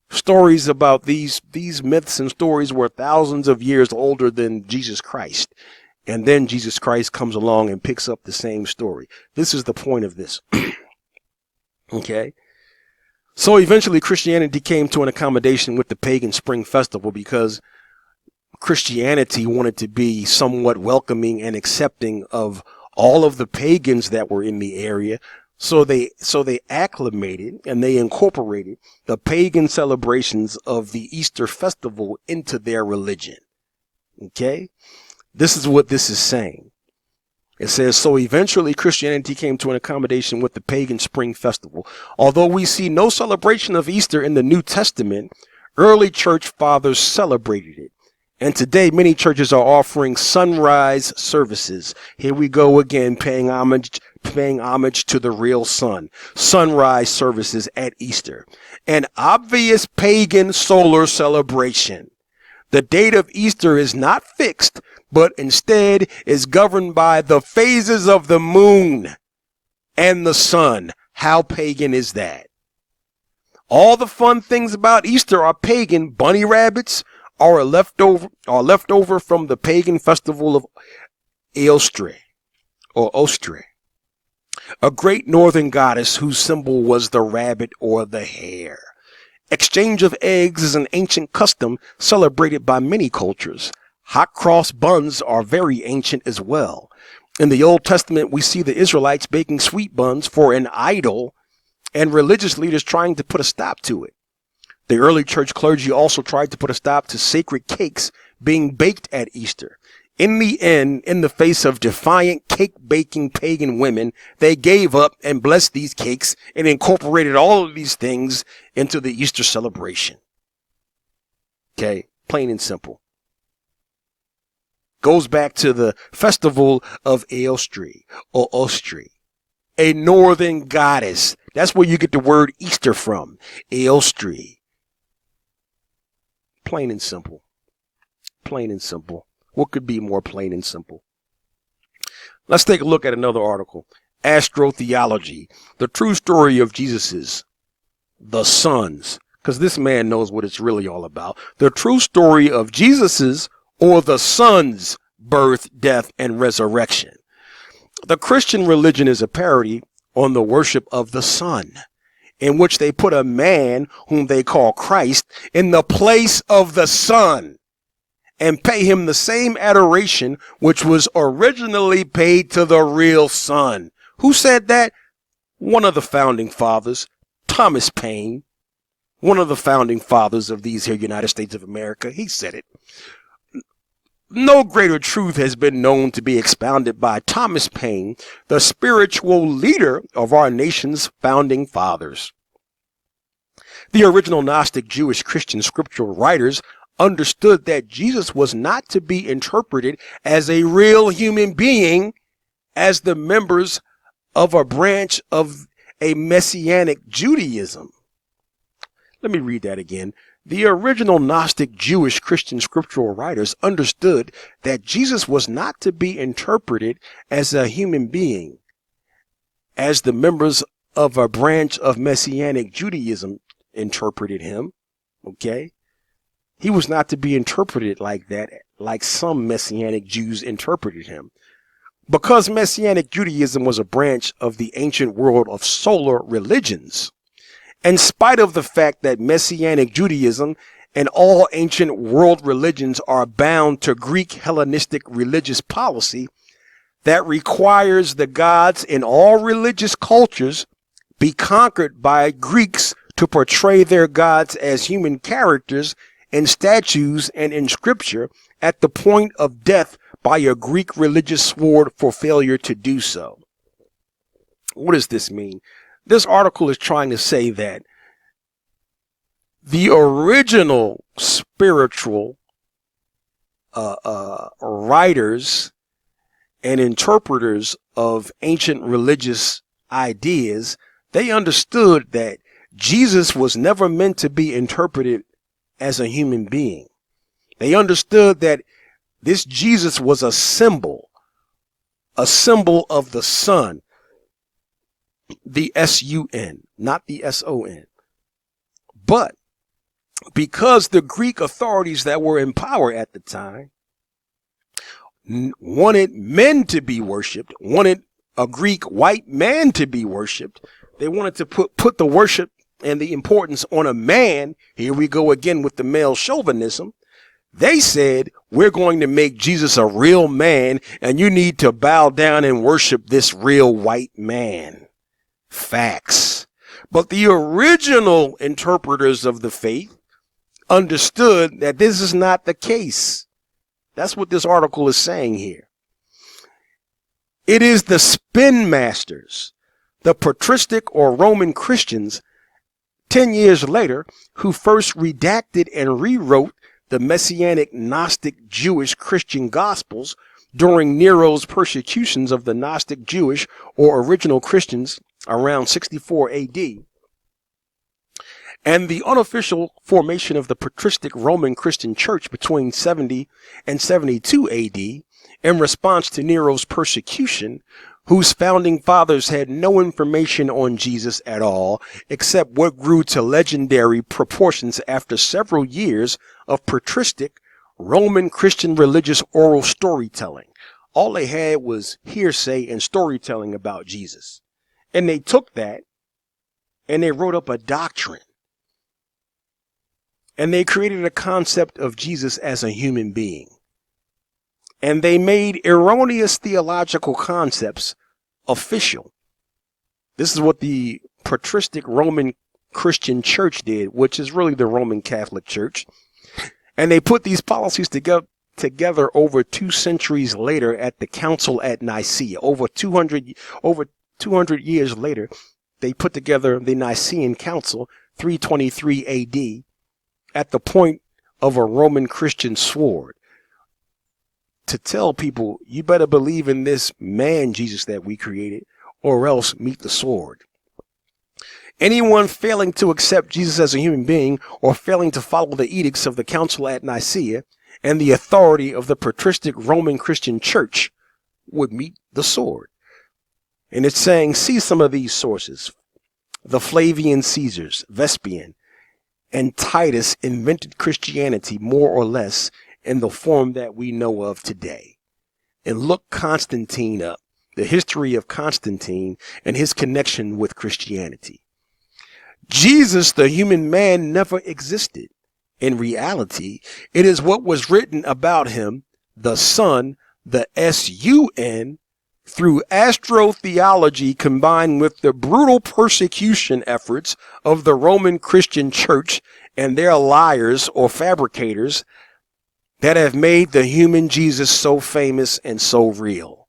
Stories about these myths and stories were thousands of years older than Jesus Christ. And then Jesus Christ comes along and picks up the same story. This is the point of this. Okay. So eventually Christianity came to an accommodation with the pagan spring festival because Christianity wanted to be somewhat welcoming and accepting of all of the pagans that were in the area. So they acclimated and they incorporated the pagan celebrations of the Easter festival into their religion. Okay? This is what this is saying. It says, so eventually Christianity came to an accommodation with the pagan spring festival. Although we see no celebration of Easter in the New Testament, early church fathers celebrated it. And today many churches are offering sunrise services. Here we go again, paying homage to the real sun. Sunrise services at Easter. An obvious pagan solar celebration. The date of Easter is not fixed, but instead is governed by the phases of the moon and the sun. How pagan is that? All the fun things about Easter are pagan. Bunny rabbits are left over from the pagan festival of Eostre, or Ostre, a great northern goddess whose symbol was the rabbit or the hare. Exchange of eggs is an ancient custom celebrated by many cultures. Hot cross buns are very ancient as well. In the Old Testament, we see the Israelites baking sweet buns for an idol and religious leaders trying to put a stop to it. The early church clergy also tried to put a stop to sacred cakes being baked at Easter. In the end, in the face of defiant cake-baking pagan women, they gave up and blessed these cakes and incorporated all of these things into the Easter celebration. Okay, plain and simple. Goes back to the festival of Eostre, or Ostre, a northern goddess. That's where you get the word Easter from, Eostre. Plain and simple. Plain and simple. What could be more plain and simple? Let's take a look at another article. Astrotheology, the true story of Jesus's, the sons, because this man knows what it's really all about. The true story of Jesus's, or the son's, birth, death, and resurrection. The Christian religion is a parody on the worship of the Son, in which they put a man whom they call Christ in the place of the Son and pay him the same adoration which was originally paid to the real Son. Who said that? One of the founding fathers, Thomas Paine, one of the founding fathers of these here United States of America. He said it. No greater truth has been known to be expounded by Thomas Paine, the spiritual leader of our nation's founding fathers. The original Gnostic Jewish Christian scriptural writers understood that Jesus was not to be interpreted as a real human being, as the members of a branch of a Messianic Judaism. Let me read that again. The original Gnostic Jewish Christian scriptural writers understood that Jesus was not to be interpreted as a human being, as the members of a branch of Messianic Judaism interpreted him. Okay? He was not to be interpreted like that, like some Messianic Jews interpreted him. Because Messianic Judaism was a branch of the ancient world of solar religions, in spite of the fact that Messianic Judaism and all ancient world religions are bound to Greek Hellenistic religious policy that requires the gods in all religious cultures be conquered by Greeks to portray their gods as human characters in statues and in scripture at the point of death by a Greek religious sword for failure to do so. What does this mean? This article is trying to say that the original spiritual writers and interpreters of ancient religious ideas, they understood that Jesus was never meant to be interpreted as a human being. They understood that this Jesus was a symbol of the Son, the S-U-N, not the S-O-N. But because the Greek authorities that were in power at the time wanted men to be worshipped, wanted a Greek white man to be worshipped, they wanted to put the worship and the importance on a man. Here we go again with the male chauvinism. They said, we're going to make Jesus a real man, and you need to bow down and worship this real white man. Facts. But the original interpreters of the faith understood that this is not the case. That's what this article is saying here. It is the spin masters, the patristic or Roman Christians, 10 years later, who first redacted and rewrote the Messianic Gnostic Jewish Christian Gospels during Nero's persecutions of the Gnostic Jewish or original Christians around 64 AD, and the unofficial formation of the patristic Roman Christian Church between 70 and 72 AD in response to Nero's persecution, whose founding fathers had no information on Jesus at all, except what grew to legendary proportions after several years of patristic Roman Christian religious oral storytelling. All they had was hearsay and storytelling about Jesus. And they took that and they wrote up a doctrine. And they created a concept of Jesus as a human being. And they made erroneous theological concepts official. This is what the patristic Roman Christian Church did, which is really the Roman Catholic Church. And they put these policies together over 2 centuries later at the Council at Nicaea. Over 200 years later, they put together the Nicene Council, 323 AD, at the point of a Roman Christian sword, to tell people, you better believe in this man Jesus that we created, or else meet the sword. Anyone failing to accept Jesus as a human being, or failing to follow the edicts of the Council at Nicaea and the authority of the patristic Roman Christian Church, would meet the sword. And it's saying, see some of these sources. The Flavian Caesars, Vespasian, and Titus invented Christianity more or less in the form that we know of today. And look Constantine up. the history of Constantine and his connection with Christianity. Jesus, the human man, never existed. In reality, it is what was written about him, the Son, the S-U-N, through astrotheology combined with the brutal persecution efforts of the Roman Christian Church and their liars or fabricators that have made the human Jesus so famous and so real.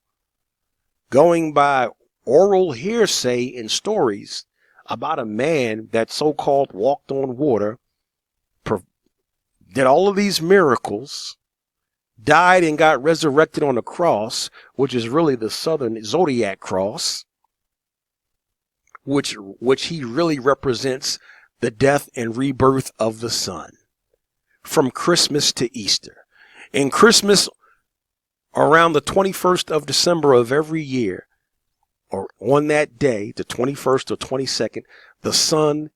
Going by oral hearsay and stories about a man that so-called walked on water, did all of these miracles, died and got resurrected on a cross, which is really the Southern Zodiac cross, which he really represents the death and rebirth of the sun, from Christmas to Easter. In Christmas, around the 21st of December of every year, or on that day, the 21st or 22nd, the sun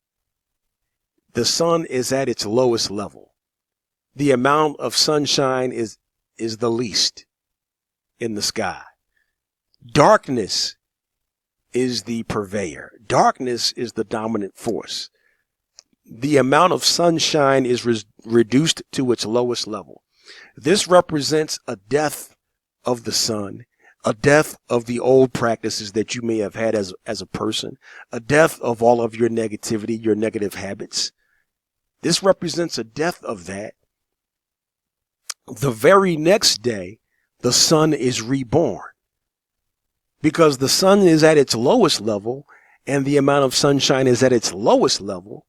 is at its lowest level. The amount of sunshine is the least in the sky. Darkness is the purveyor. Darkness is the dominant force. The amount of sunshine is reduced to its lowest level. This represents a death of the sun, a death of the old practices that you may have had as a person, a death of all of your negativity, your negative habits. This represents a death of that. The very next day, the sun is reborn, because the sun is at its lowest level and the amount of sunshine is at its lowest level.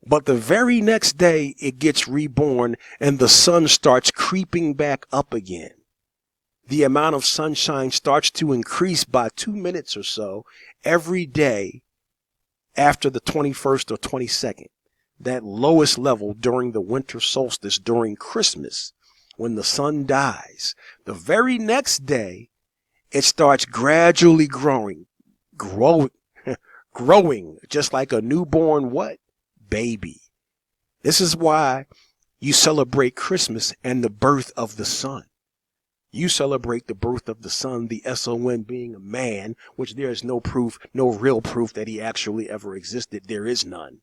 But the very next day it gets reborn and the sun starts creeping back up again. The amount of sunshine starts to increase by 2 minutes or so every day after the 21st or 22nd, that lowest level during the winter solstice, during Christmas. When the sun dies, the very next day, it starts gradually growing, just like a newborn what? Baby. This is why you celebrate Christmas and the birth of the sun. You celebrate the birth of the sun, the S-O-N being a man, which there is no proof, no real proof that he actually ever existed. There is none.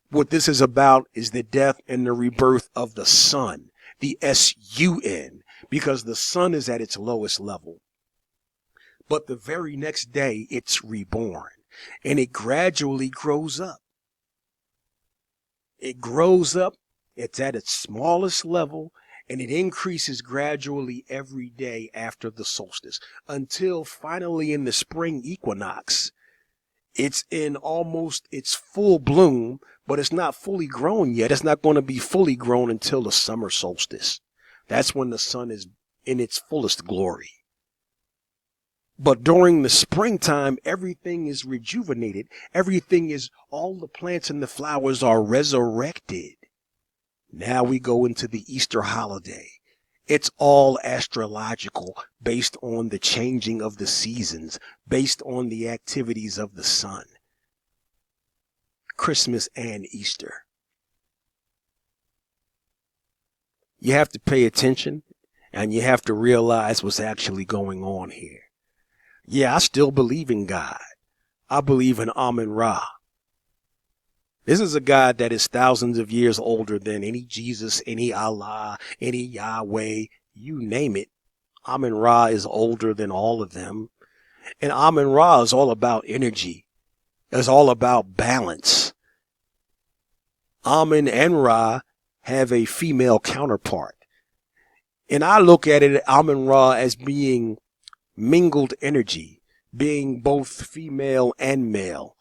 What this is about is the death and the rebirth of the sun, the S-U-N, because the sun is at its lowest level. But the very next day, it's reborn, and it gradually grows up. It grows up, it's at its smallest level, and it increases gradually every day after the solstice, until finally in the spring equinox, it's in almost its full bloom, but it's not fully grown yet. It's not going to be fully grown until the summer solstice. That's when the sun is in its fullest glory. But during the springtime, everything is rejuvenated. All the plants and the flowers are resurrected. Now we go into the Easter holiday. It's all astrological, based on the changing of the seasons, based on the activities of the sun. Christmas and Easter. You have to pay attention, and you have to realize what's actually going on here. Yeah, I still believe in God. I believe in Amun-Ra. This is a God that is thousands of years older than any Jesus, any Allah, any Yahweh, you name it. Amun-Ra is older than all of them. And Amun-Ra is all about energy. It's all about balance. Amun and Ra have a female counterpart. And I look at it, Amun-Ra, as being mingled energy, being both female and male.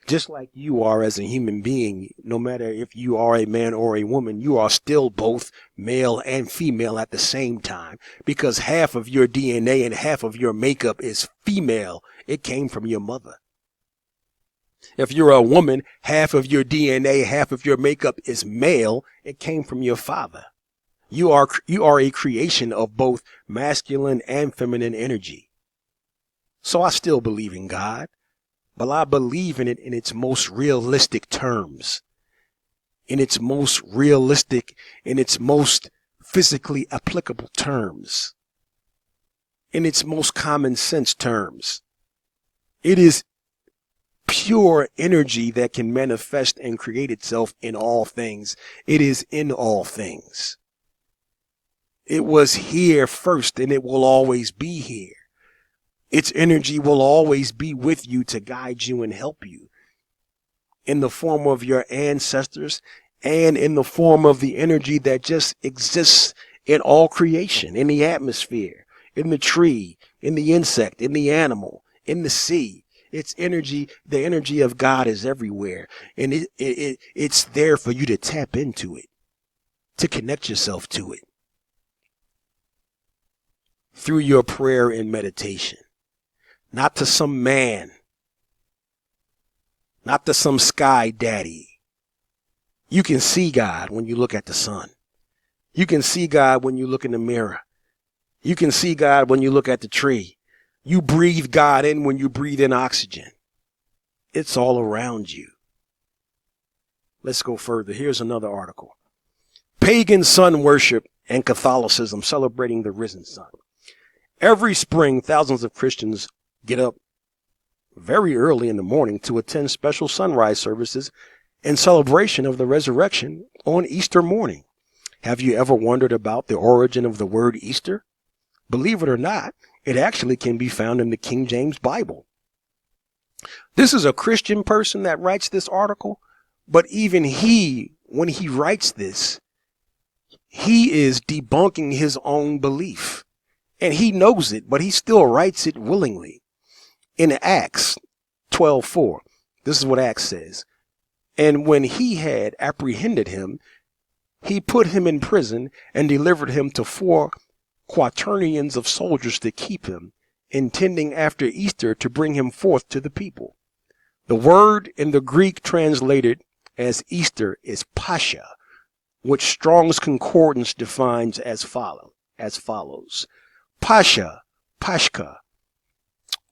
Just like you are as a human being, no matter if you are a man or a woman, you are still both male and female at the same time, because half of your DNA and half of your makeup is female. It came from your mother. If you're a woman, half of your DNA, half of your makeup is male. It came from your father. You are a creation of both masculine and feminine energy. So I still believe in God. But I believe in it in its most realistic terms, in its most realistic, in its most physically applicable terms. in its most common sense terms. It is pure energy that can manifest and create itself in all things. It is in all things. It was here first and it will always be here. Its energy will always be with you to guide you and help you in the form of your ancestors and in the form of the energy that just exists in all creation, in the atmosphere, in the tree, in the insect, in the animal, in the sea. Its energy, the energy of God is everywhere. And it's there for you to tap into it, to connect yourself to it through your prayer and meditation. Not to some man, not to some sky daddy. You can see God when you look at the sun. You can see God when you look in the mirror. You can see God when you look at the tree. You breathe God in when you breathe in oxygen. It's all around you. Let's go further. Here's another article. Pagan sun worship and Catholicism celebrating the risen sun. Every spring, thousands of Christians get up very early in the morning to attend special sunrise services in celebration of the resurrection on Easter morning. Have you ever wondered about the origin of the word Easter? Believe it or not, it actually can be found in the King James Bible. This is a Christian person that writes this article, but even he, when he writes this, he is debunking his own belief. And he knows it, but he still writes it willingly. In Acts 12:4, this is what Acts says. And when he had apprehended him, he put him in prison and delivered him to 4 quaternions of soldiers to keep him, intending after Easter to bring him forth to the people. The word in the Greek translated as Easter is Pascha, which Strong's Concordance defines as follows. Pascha, Pashka,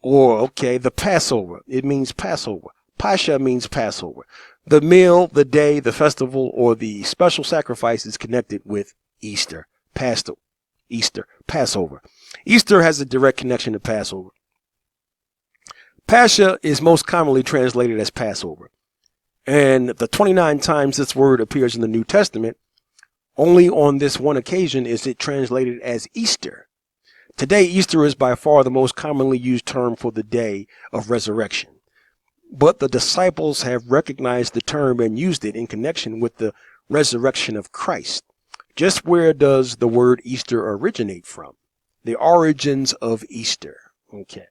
or the Passover. It means Passover. Pascha means Passover. The meal, the day, the festival, or the special sacrifices connected with Easter. Passover. Easter has a direct connection to Passover. Pascha is most commonly translated as Passover. And the 29 times this word appears in the New Testament, only on this one occasion is it translated as Easter. Today, Easter is by far the most commonly used term for the day of resurrection. But the disciples have recognized the term and used it in connection with the resurrection of Christ. Just where does the word Easter originate from? The origins of Easter. Okay.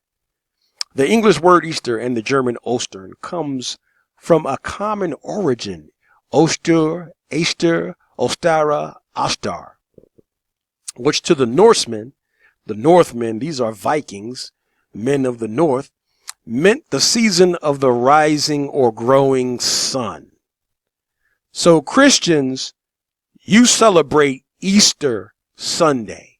The English word Easter and the German Ostern comes from a common origin. Oster, Easter, Ostara, Astar, which to the Northmen, these are Vikings, men of the north, meant the season of the rising or growing sun. So Christians, you celebrate Easter Sunday.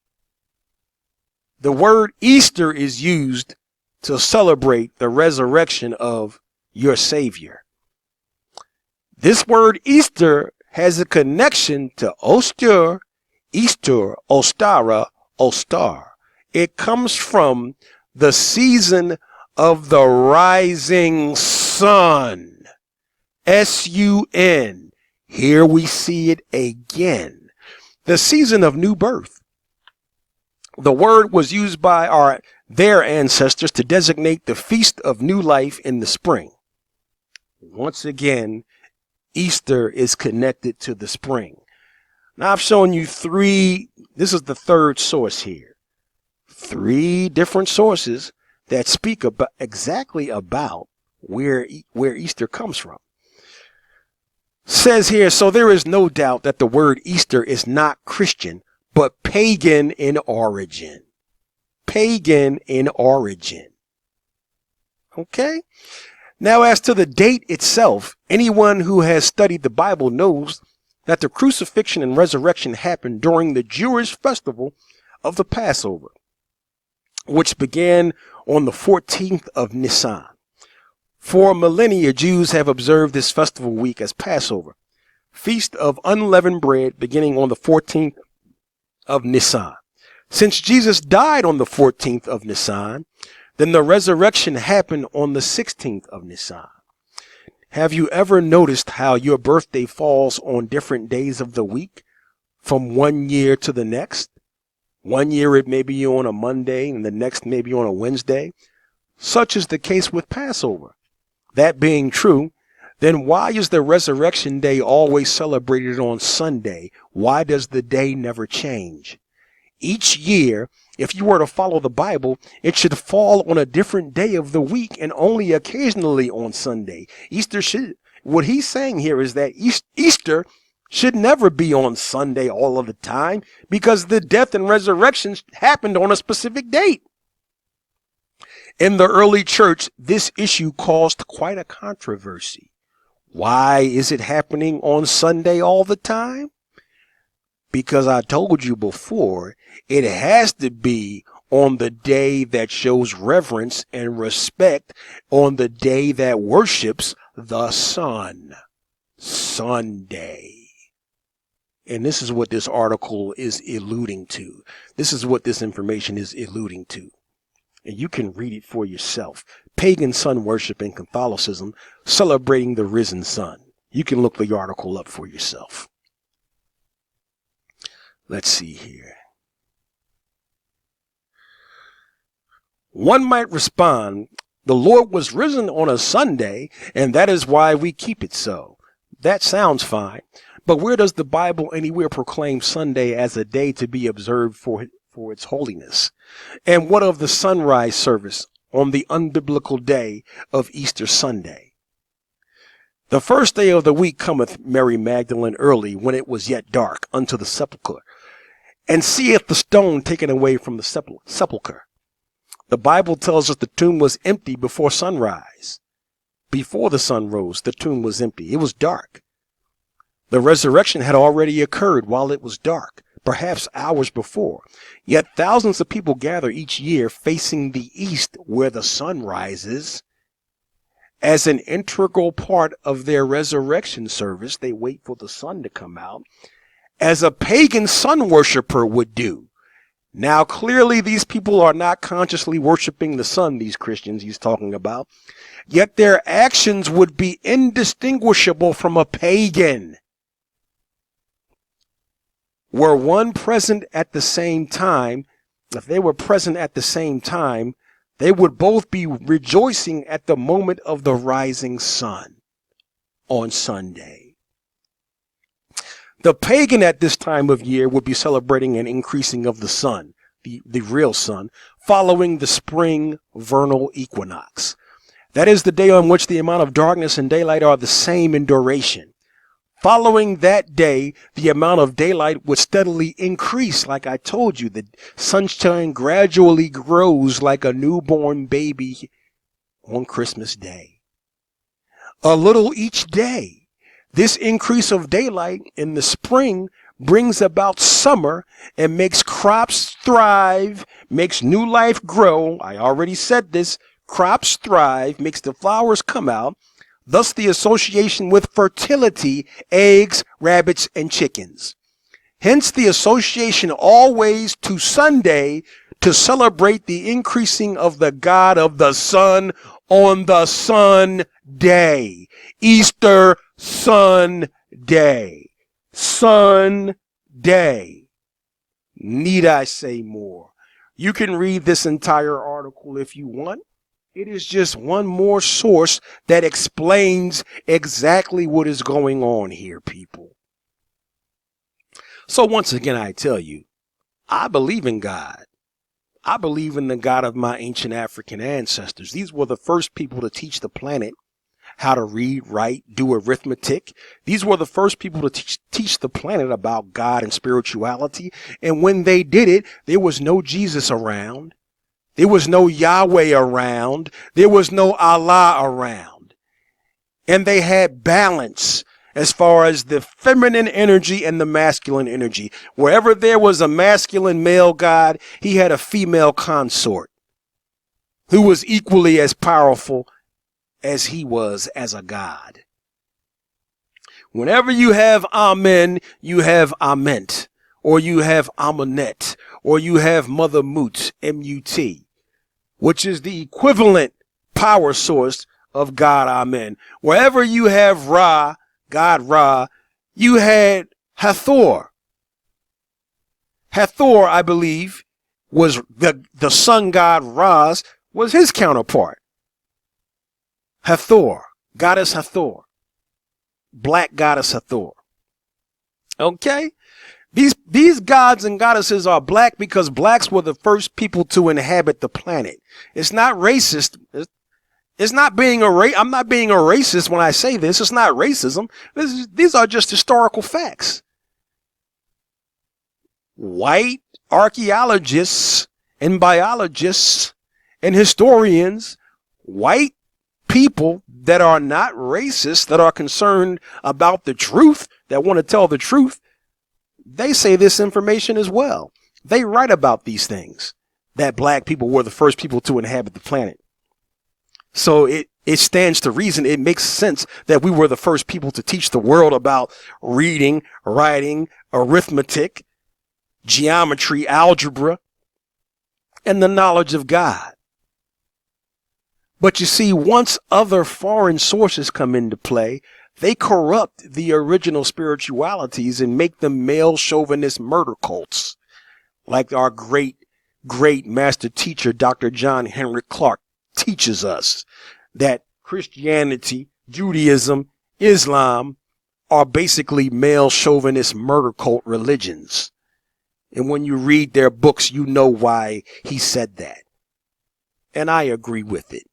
The word Easter is used to celebrate the resurrection of your Savior. This word Easter has a connection to Oster, Easter, Ostara, Ostar. It comes from the season of the rising sun. S-U-N. Here we see it again. The season of new birth. The word was used by their ancestors to designate the feast of new life in the spring. Once again, Easter is connected to the spring. Now I've shown you this is the third source here. 3 different sources that speak exactly about where Easter comes from. Says here, so there is no doubt that the word Easter is not Christian, but pagan in origin. Pagan in origin. Okay? Now, as to the date itself, anyone who has studied the Bible knows that the crucifixion and resurrection happened during the Jewish festival of the Passover, which began on the 14th of Nisan. For millennia, Jews have observed this festival week as Passover, feast of unleavened bread, beginning on the 14th of Nisan. Since Jesus died on the 14th of Nisan, then the resurrection happened on the 16th of Nisan. Have you ever noticed how your birthday falls on different days of the week from one year to the next? One year it may be on a Monday and the next may be on a Wednesday. Such is the case with Passover. That being true, then why is the resurrection day always celebrated on Sunday? Why does the day never change? Each year, if you were to follow the Bible, it should fall on a different day of the week and only occasionally on Sunday. What he's saying here is that Easter should never be on Sunday all of the time because the death and resurrection happened on a specific date. In the early church, this issue caused quite a controversy. Why is it happening on Sunday all the time? Because I told you before, it has to be on the day that shows reverence and respect, on the day that worships the sun. Sunday. And this is what this article is alluding to. This is what this information is alluding to. And you can read it for yourself. Pagan sun worship in Catholicism, celebrating the risen sun. You can look the article up for yourself. Let's see here. One might respond, the Lord was risen on a Sunday, and that is why we keep it so. That sounds fine. But where does the Bible anywhere proclaim Sunday as a day to be observed for its holiness? And what of the sunrise service on the unbiblical day of Easter Sunday? The first day of the week cometh Mary Magdalene early, when it was yet dark, unto the sepulchre, and seeth the stone taken away from the sepulchre. The Bible tells us the tomb was empty before sunrise. Before the sun rose, the tomb was empty. It was dark. The resurrection had already occurred while it was dark, perhaps hours before. Yet thousands of people gather each year facing the east where the sun rises. As an integral part of their resurrection service, they wait for the sun to come out, as a pagan sun worshiper would do. Now, clearly, these people are not consciously worshiping the sun, these Christians he's talking about, yet their actions would be indistinguishable from a pagan. Were one present at the same time, if they were present at the same time, they would both be rejoicing at the moment of the rising sun on Sunday. The pagan at this time of year would be celebrating an increasing of the sun, the real sun, following the spring vernal equinox. That is the day on which the amount of darkness and daylight are the same in duration. Following that day, the amount of daylight would steadily increase. Like I told you, the sunshine gradually grows like a newborn baby on Christmas Day. A little each day. This increase of daylight in the spring brings about summer and makes crops thrive, makes new life grow. I already said this. Crops thrive, makes the flowers come out. Thus the association with fertility, eggs, rabbits, and chickens. Hence the association always to Sunday to celebrate the increasing of the God of the sun on the Sunday. Easter Sunday. Sunday. Need I say more? You can read this entire article if you want. It is just one more source that explains exactly what is going on here, people. So once again, I tell you, I believe in God. I believe in the God of my ancient African ancestors. These were the first people to teach the planet how to read, write, do arithmetic. These were the first people to teach the planet about God and spirituality. And when they did it, there was no Jesus around. There was no Yahweh around. There was no Allah around. And they had balance as far as the feminine energy and the masculine energy. Wherever there was a masculine male god, he had a female consort who was equally as powerful as he was as a god. Whenever you have Amen, you have Ament. or you have Amunet, or you have Mother Mut, M-U-T, which is the equivalent power source of God, Amen. Wherever you have Ra, God Ra, you had Hathor. Hathor, I believe, was the sun god Ra's, was his counterpart. Hathor, goddess Hathor, black goddess Hathor. Okay? These gods and goddesses are black because blacks were the first people to inhabit the planet. It's not racist. It's not being I'm not being a racist when I say this. It's not racism. These are just historical facts. White archaeologists and biologists and historians, white people that are not racist, that are concerned about the truth, that want to tell the truth, they say this information as well. They write about these things, that black people were the first people to inhabit the planet. So it stands to reason, it makes sense that we were the first people to teach the world about reading, writing, arithmetic, geometry, algebra, and the knowledge of God. But you see, once other foreign sources come into play, they corrupt the original spiritualities and make them male chauvinist murder cults, like our great master teacher, Dr. John Henrik Clarke, teaches us that Christianity, Judaism, Islam are basically male chauvinist murder cult religions. And when you read their books, you know why he said that. And I agree with it.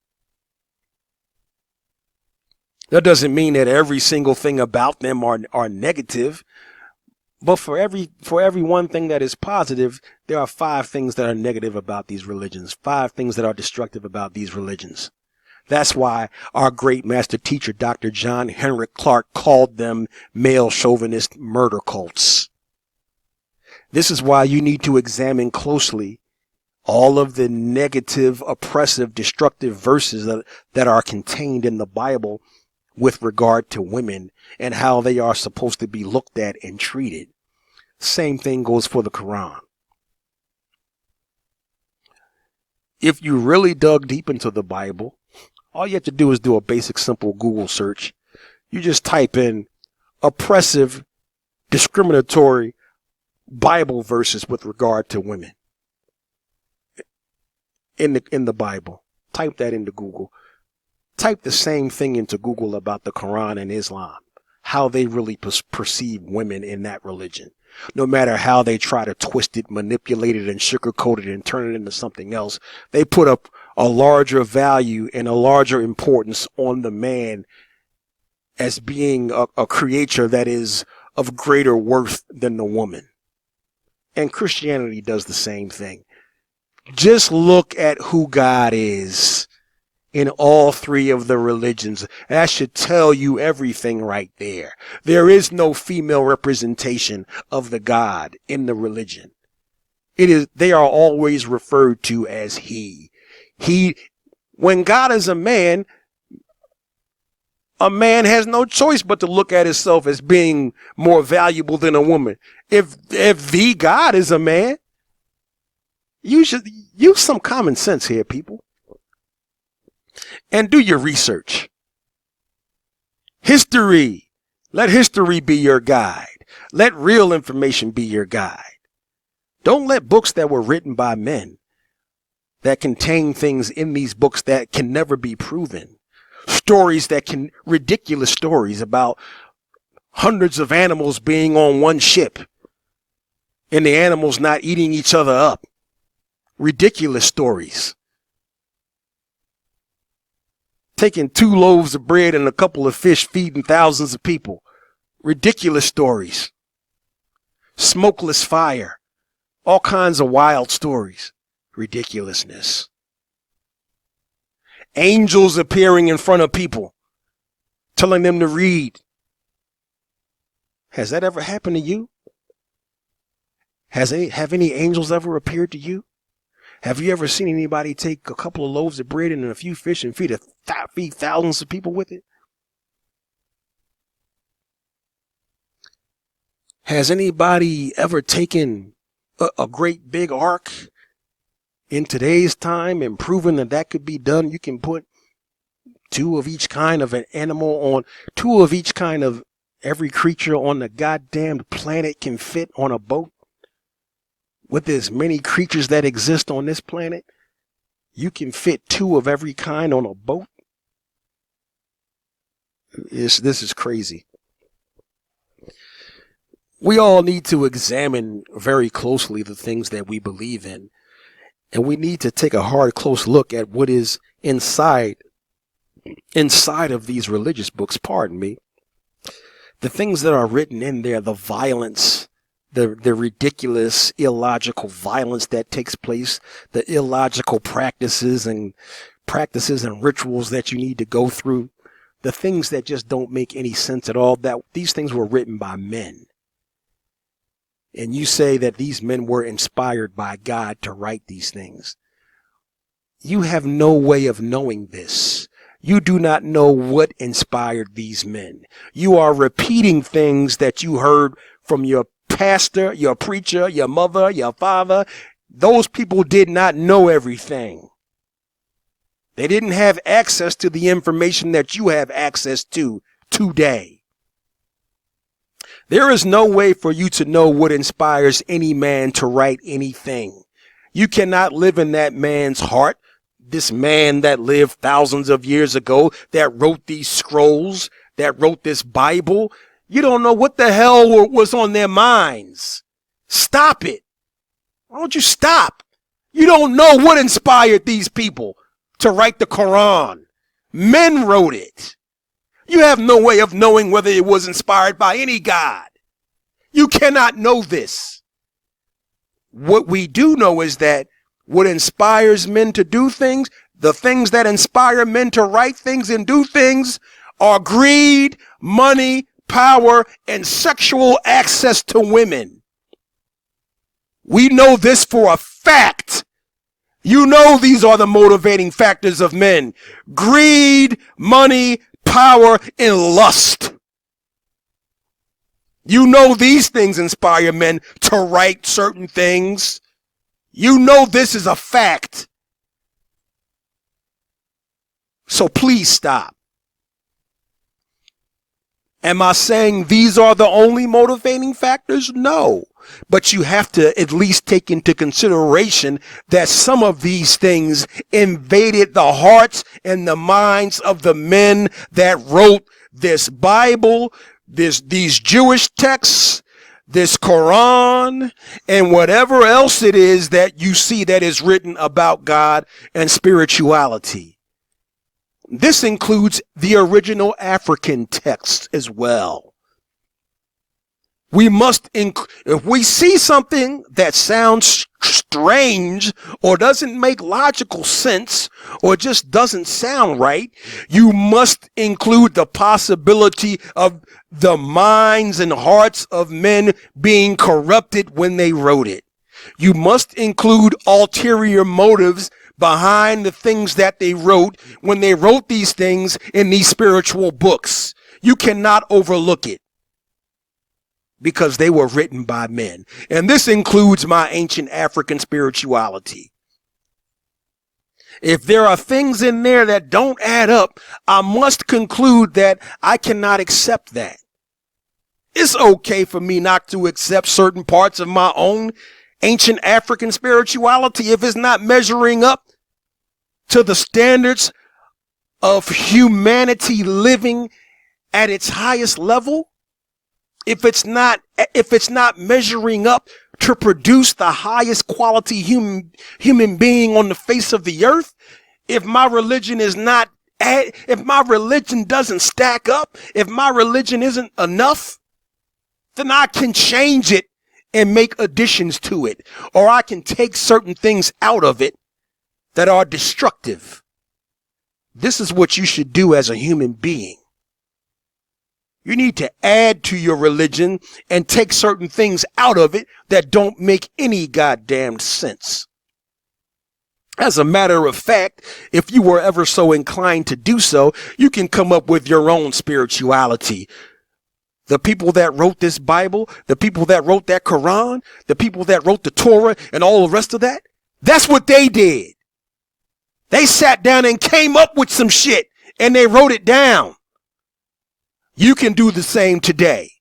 That doesn't mean that every single thing about them are negative. But for every one thing that is positive, there are 5 things that are negative about these religions, 5 things that are destructive about these religions. That's why our great master teacher, Dr. John Henrik Clarke, called them male chauvinist murder cults. This is why you need to examine closely all of the negative, oppressive, destructive verses that are contained in the Bible with regard to women and how they are supposed to be looked at and treated. Same thing goes for the Quran. If you really dug deep into the Bible, all you have to do is do a basic, simple Google search. You just type in oppressive, discriminatory Bible verses with regard to women in the Bible. Type that into Google. Type the same thing into Google about the Quran and Islam, how they really perceive women in that religion. No matter how they try to twist it, manipulate it, and sugarcoat it and turn it into something else, they put up a larger value and a larger importance on the man as being a creature that is of greater worth than the woman. And Christianity does the same thing. Just look at who God is in all 3 of the religions. That should tell you everything right there. There is no female representation of the God in the religion. They are always referred to as he. When God is a man has no choice but to look at himself as being more valuable than a woman. If the God is a man, you should use some common sense here, people. And do your research. History. Let history be your guide. Let real information be your guide. Don't let books that were written by men that contain things in these books that can never be proven. Ridiculous stories about hundreds of animals being on one ship and the animals not eating each other up. Ridiculous stories. Taking 2 loaves of bread and a couple of fish feeding thousands of people. Ridiculous stories. Smokeless fire. All kinds of wild stories. Ridiculousness. Angels appearing in front of people, telling them to read. Has that ever happened to you? Have any angels ever appeared to you? Have you ever seen anybody take a couple of loaves of bread and a few fish and feed thousands of people with it? Has anybody ever taken a great big ark in today's time and proven that that could be done? You can put two of each kind of an animal on, two of each kind of every creature on the goddamn planet can fit on a boat. With as many creatures that exist on this planet, you can fit two of every kind on a boat. This is crazy. We all need to examine very closely the things that we believe in. And we need to take a hard, close look at what is inside of these religious books, pardon me. The things that are written in there, the violence, the ridiculous, illogical violence that takes place, the illogical practices and rituals that you need to go through, the things that just don't make any sense at all, that these things were written by men. And you say that these men were inspired by God to write these things. You have no way of knowing this. You do not know what inspired these men. You are repeating things that you heard from your pastor, your preacher, your mother, your father. Those people did not know everything. They didn't have access to the information that you have access to today. There is no way for you to know what inspires any man to write anything. You cannot live in that man's heart. This man that lived thousands of years ago, that wrote these scrolls, that wrote this Bible. You don't know what the hell was on their minds. Stop it. Why don't you stop? You don't know what inspired these people to write the Quran. Men wrote it. You have no way of knowing whether it was inspired by any God. You cannot know this. What we do know is that what inspires men to do things, the things that inspire men to write things and do things, are greed, money, power, and sexual access to women. We know this for a fact. You know these are the motivating factors of men. Greed, money, power, and lust. You know these things inspire men to write certain things. You know this is a fact. So please stop. Am I saying these are the only motivating factors? No. But you have to at least take into consideration that some of these things invaded the hearts and the minds of the men that wrote this Bible, these Jewish texts, this Quran, and whatever else it is that you see that is written about God and spirituality. This includes the original African texts as well. We must, if we see something that sounds strange or doesn't make logical sense or just doesn't sound right, you must include the possibility of the minds and hearts of men being corrupted when they wrote it. You must include ulterior motives behind the things that they wrote when they wrote these things in these spiritual books. You cannot overlook it, because they were written by men. And this includes my ancient African spirituality. If there are things in there that don't add up, I must conclude that I cannot accept that. It's okay for me not to accept certain parts of my own ancient African spirituality if it's not measuring up to the standards of humanity living at its highest level. If it's not measuring up to produce the highest quality human being on the face of the earth, if my religion if my religion doesn't stack up, if my religion isn't enough, then I can change it and make additions to it, or I can take certain things out of it that are destructive. This is what you should do as a human being. You need to add to your religion and take certain things out of it that don't make any goddamn sense. As a matter of fact, if you were ever so inclined to do so, you can come up with your own spirituality. The people that wrote this Bible, the people that wrote that Quran, the people that wrote the Torah and all the rest of that, that's what they did. They sat down and came up with some shit and they wrote it down. You can do the same today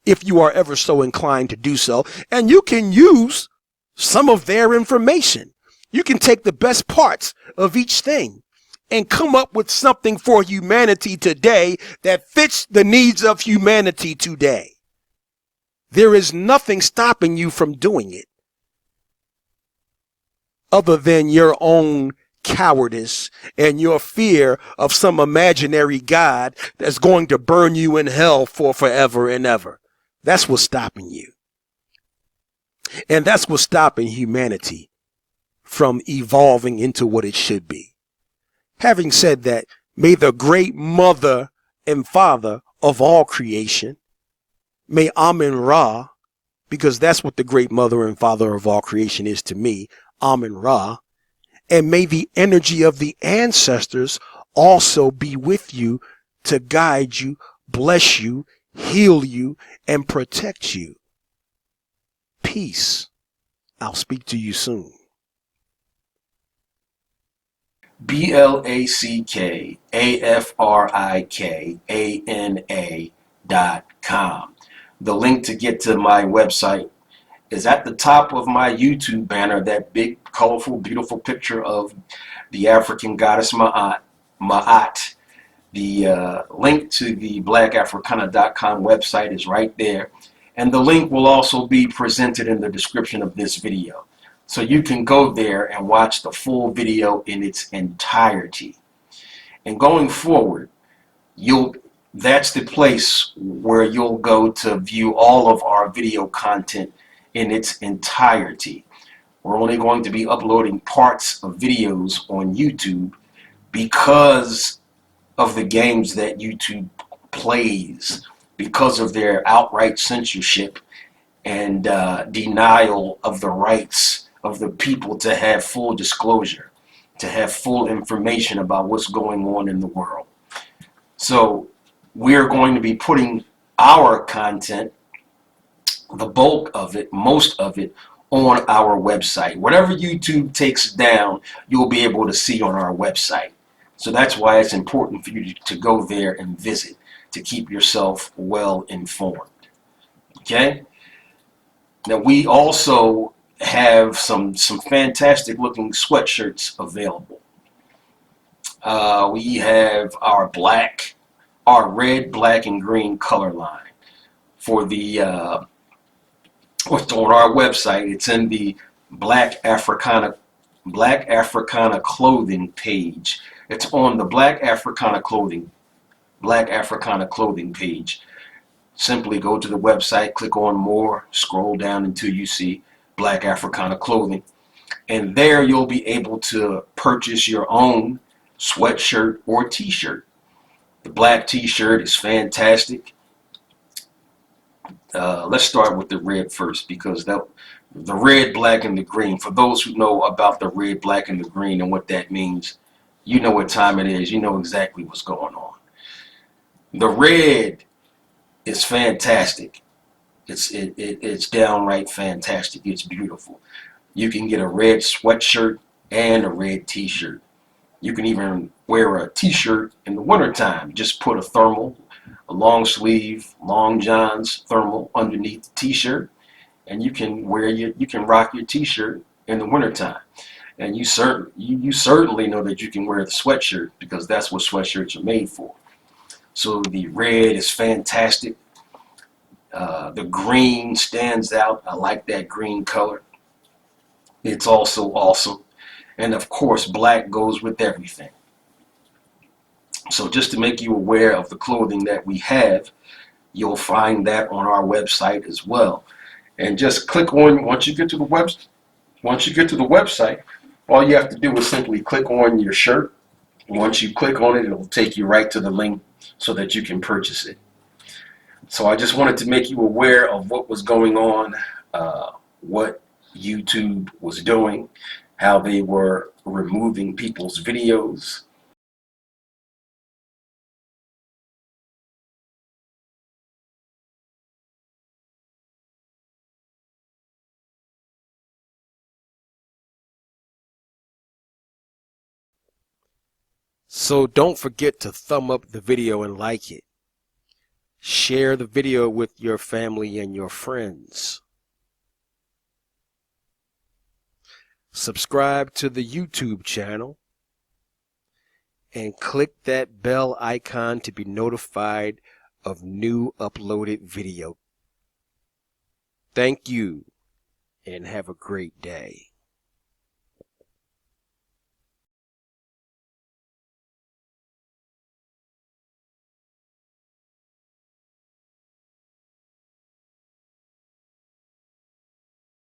if you are ever so inclined to do so. And you can use some of their information. You can take the best parts of each thing and come up with something for humanity today that fits the needs of humanity today. There is nothing stopping you from doing it other than your own cowardice and your fear of some imaginary God that's going to burn you in hell for forever and ever. That's what's stopping you. And that's what's stopping humanity from evolving into what it should be. Having said that, may the great mother and father of all creation, may Amen Ra, because that's what the great mother and father of all creation is to me, Amen Ra, and may the energy of the ancestors also be with you to guide you, bless you, heal you, and protect you. Peace. I'll speak to you soon. BlackAfrikana.com. The link to get to my website is at the top of my YouTube banner, that big, colorful, beautiful picture of the African goddess Ma'at. The link to the BlackAfrikana.com website is right there. And the link will also be presented in the description of this video. So you can go there and watch the full video in its entirety. And going forward, that's the place where you'll go to view all of our video content in its entirety. We're only going to be uploading parts of videos on YouTube because of the games that YouTube plays, because of their outright censorship and denial of the rights of the people to have full disclosure, to have full information about what's going on in the world. So we're going to be putting our content, the bulk of it, most of it, on our website. Whatever YouTube takes down, you'll be able to see on our website. So that's why it's important for you to go there and visit, to keep yourself well informed. Okay? Now we also have some fantastic looking sweatshirts available. We have our red, black, and green color line for the what's on our website. It's in the Black Africana clothing page. It's on the Black Africana clothing page. Simply go to the website, click on more, scroll down until you see Black Africana clothing, and there you'll be able to purchase your own sweatshirt or t-shirt. The black t-shirt is fantastic. Let's start with the red first, because the red, black, and the green, for those who know about the red, black, and the green and what that means, you know what time it is. You know exactly what's going on. The red is fantastic. It's downright fantastic. It's beautiful. You can get a red sweatshirt and a red t-shirt. You can even wear a t-shirt in the wintertime. Just put a long sleeve, long johns thermal underneath the t-shirt, and you can rock your t-shirt in the wintertime. And you certainly know that you can wear the sweatshirt, because that's what sweatshirts are made for. So the red is fantastic. The green stands out. I like that green color. It's also awesome. And of course, black goes with everything. So just to make you aware of the clothing that we have, you'll find that on our website as well. And just click on, once you get to the website, all you have to do is simply click on your shirt. Once you click on it, it'll take you right to the link so that you can purchase it. So I just wanted to make you aware of what was going on, what YouTube was doing, how they were removing people's videos. So don't forget to thumb up the video and like it. Share the video with your family and your friends. Subscribe to the YouTube channel and click that bell icon to be notified of new uploaded video. Thank you and have a great day.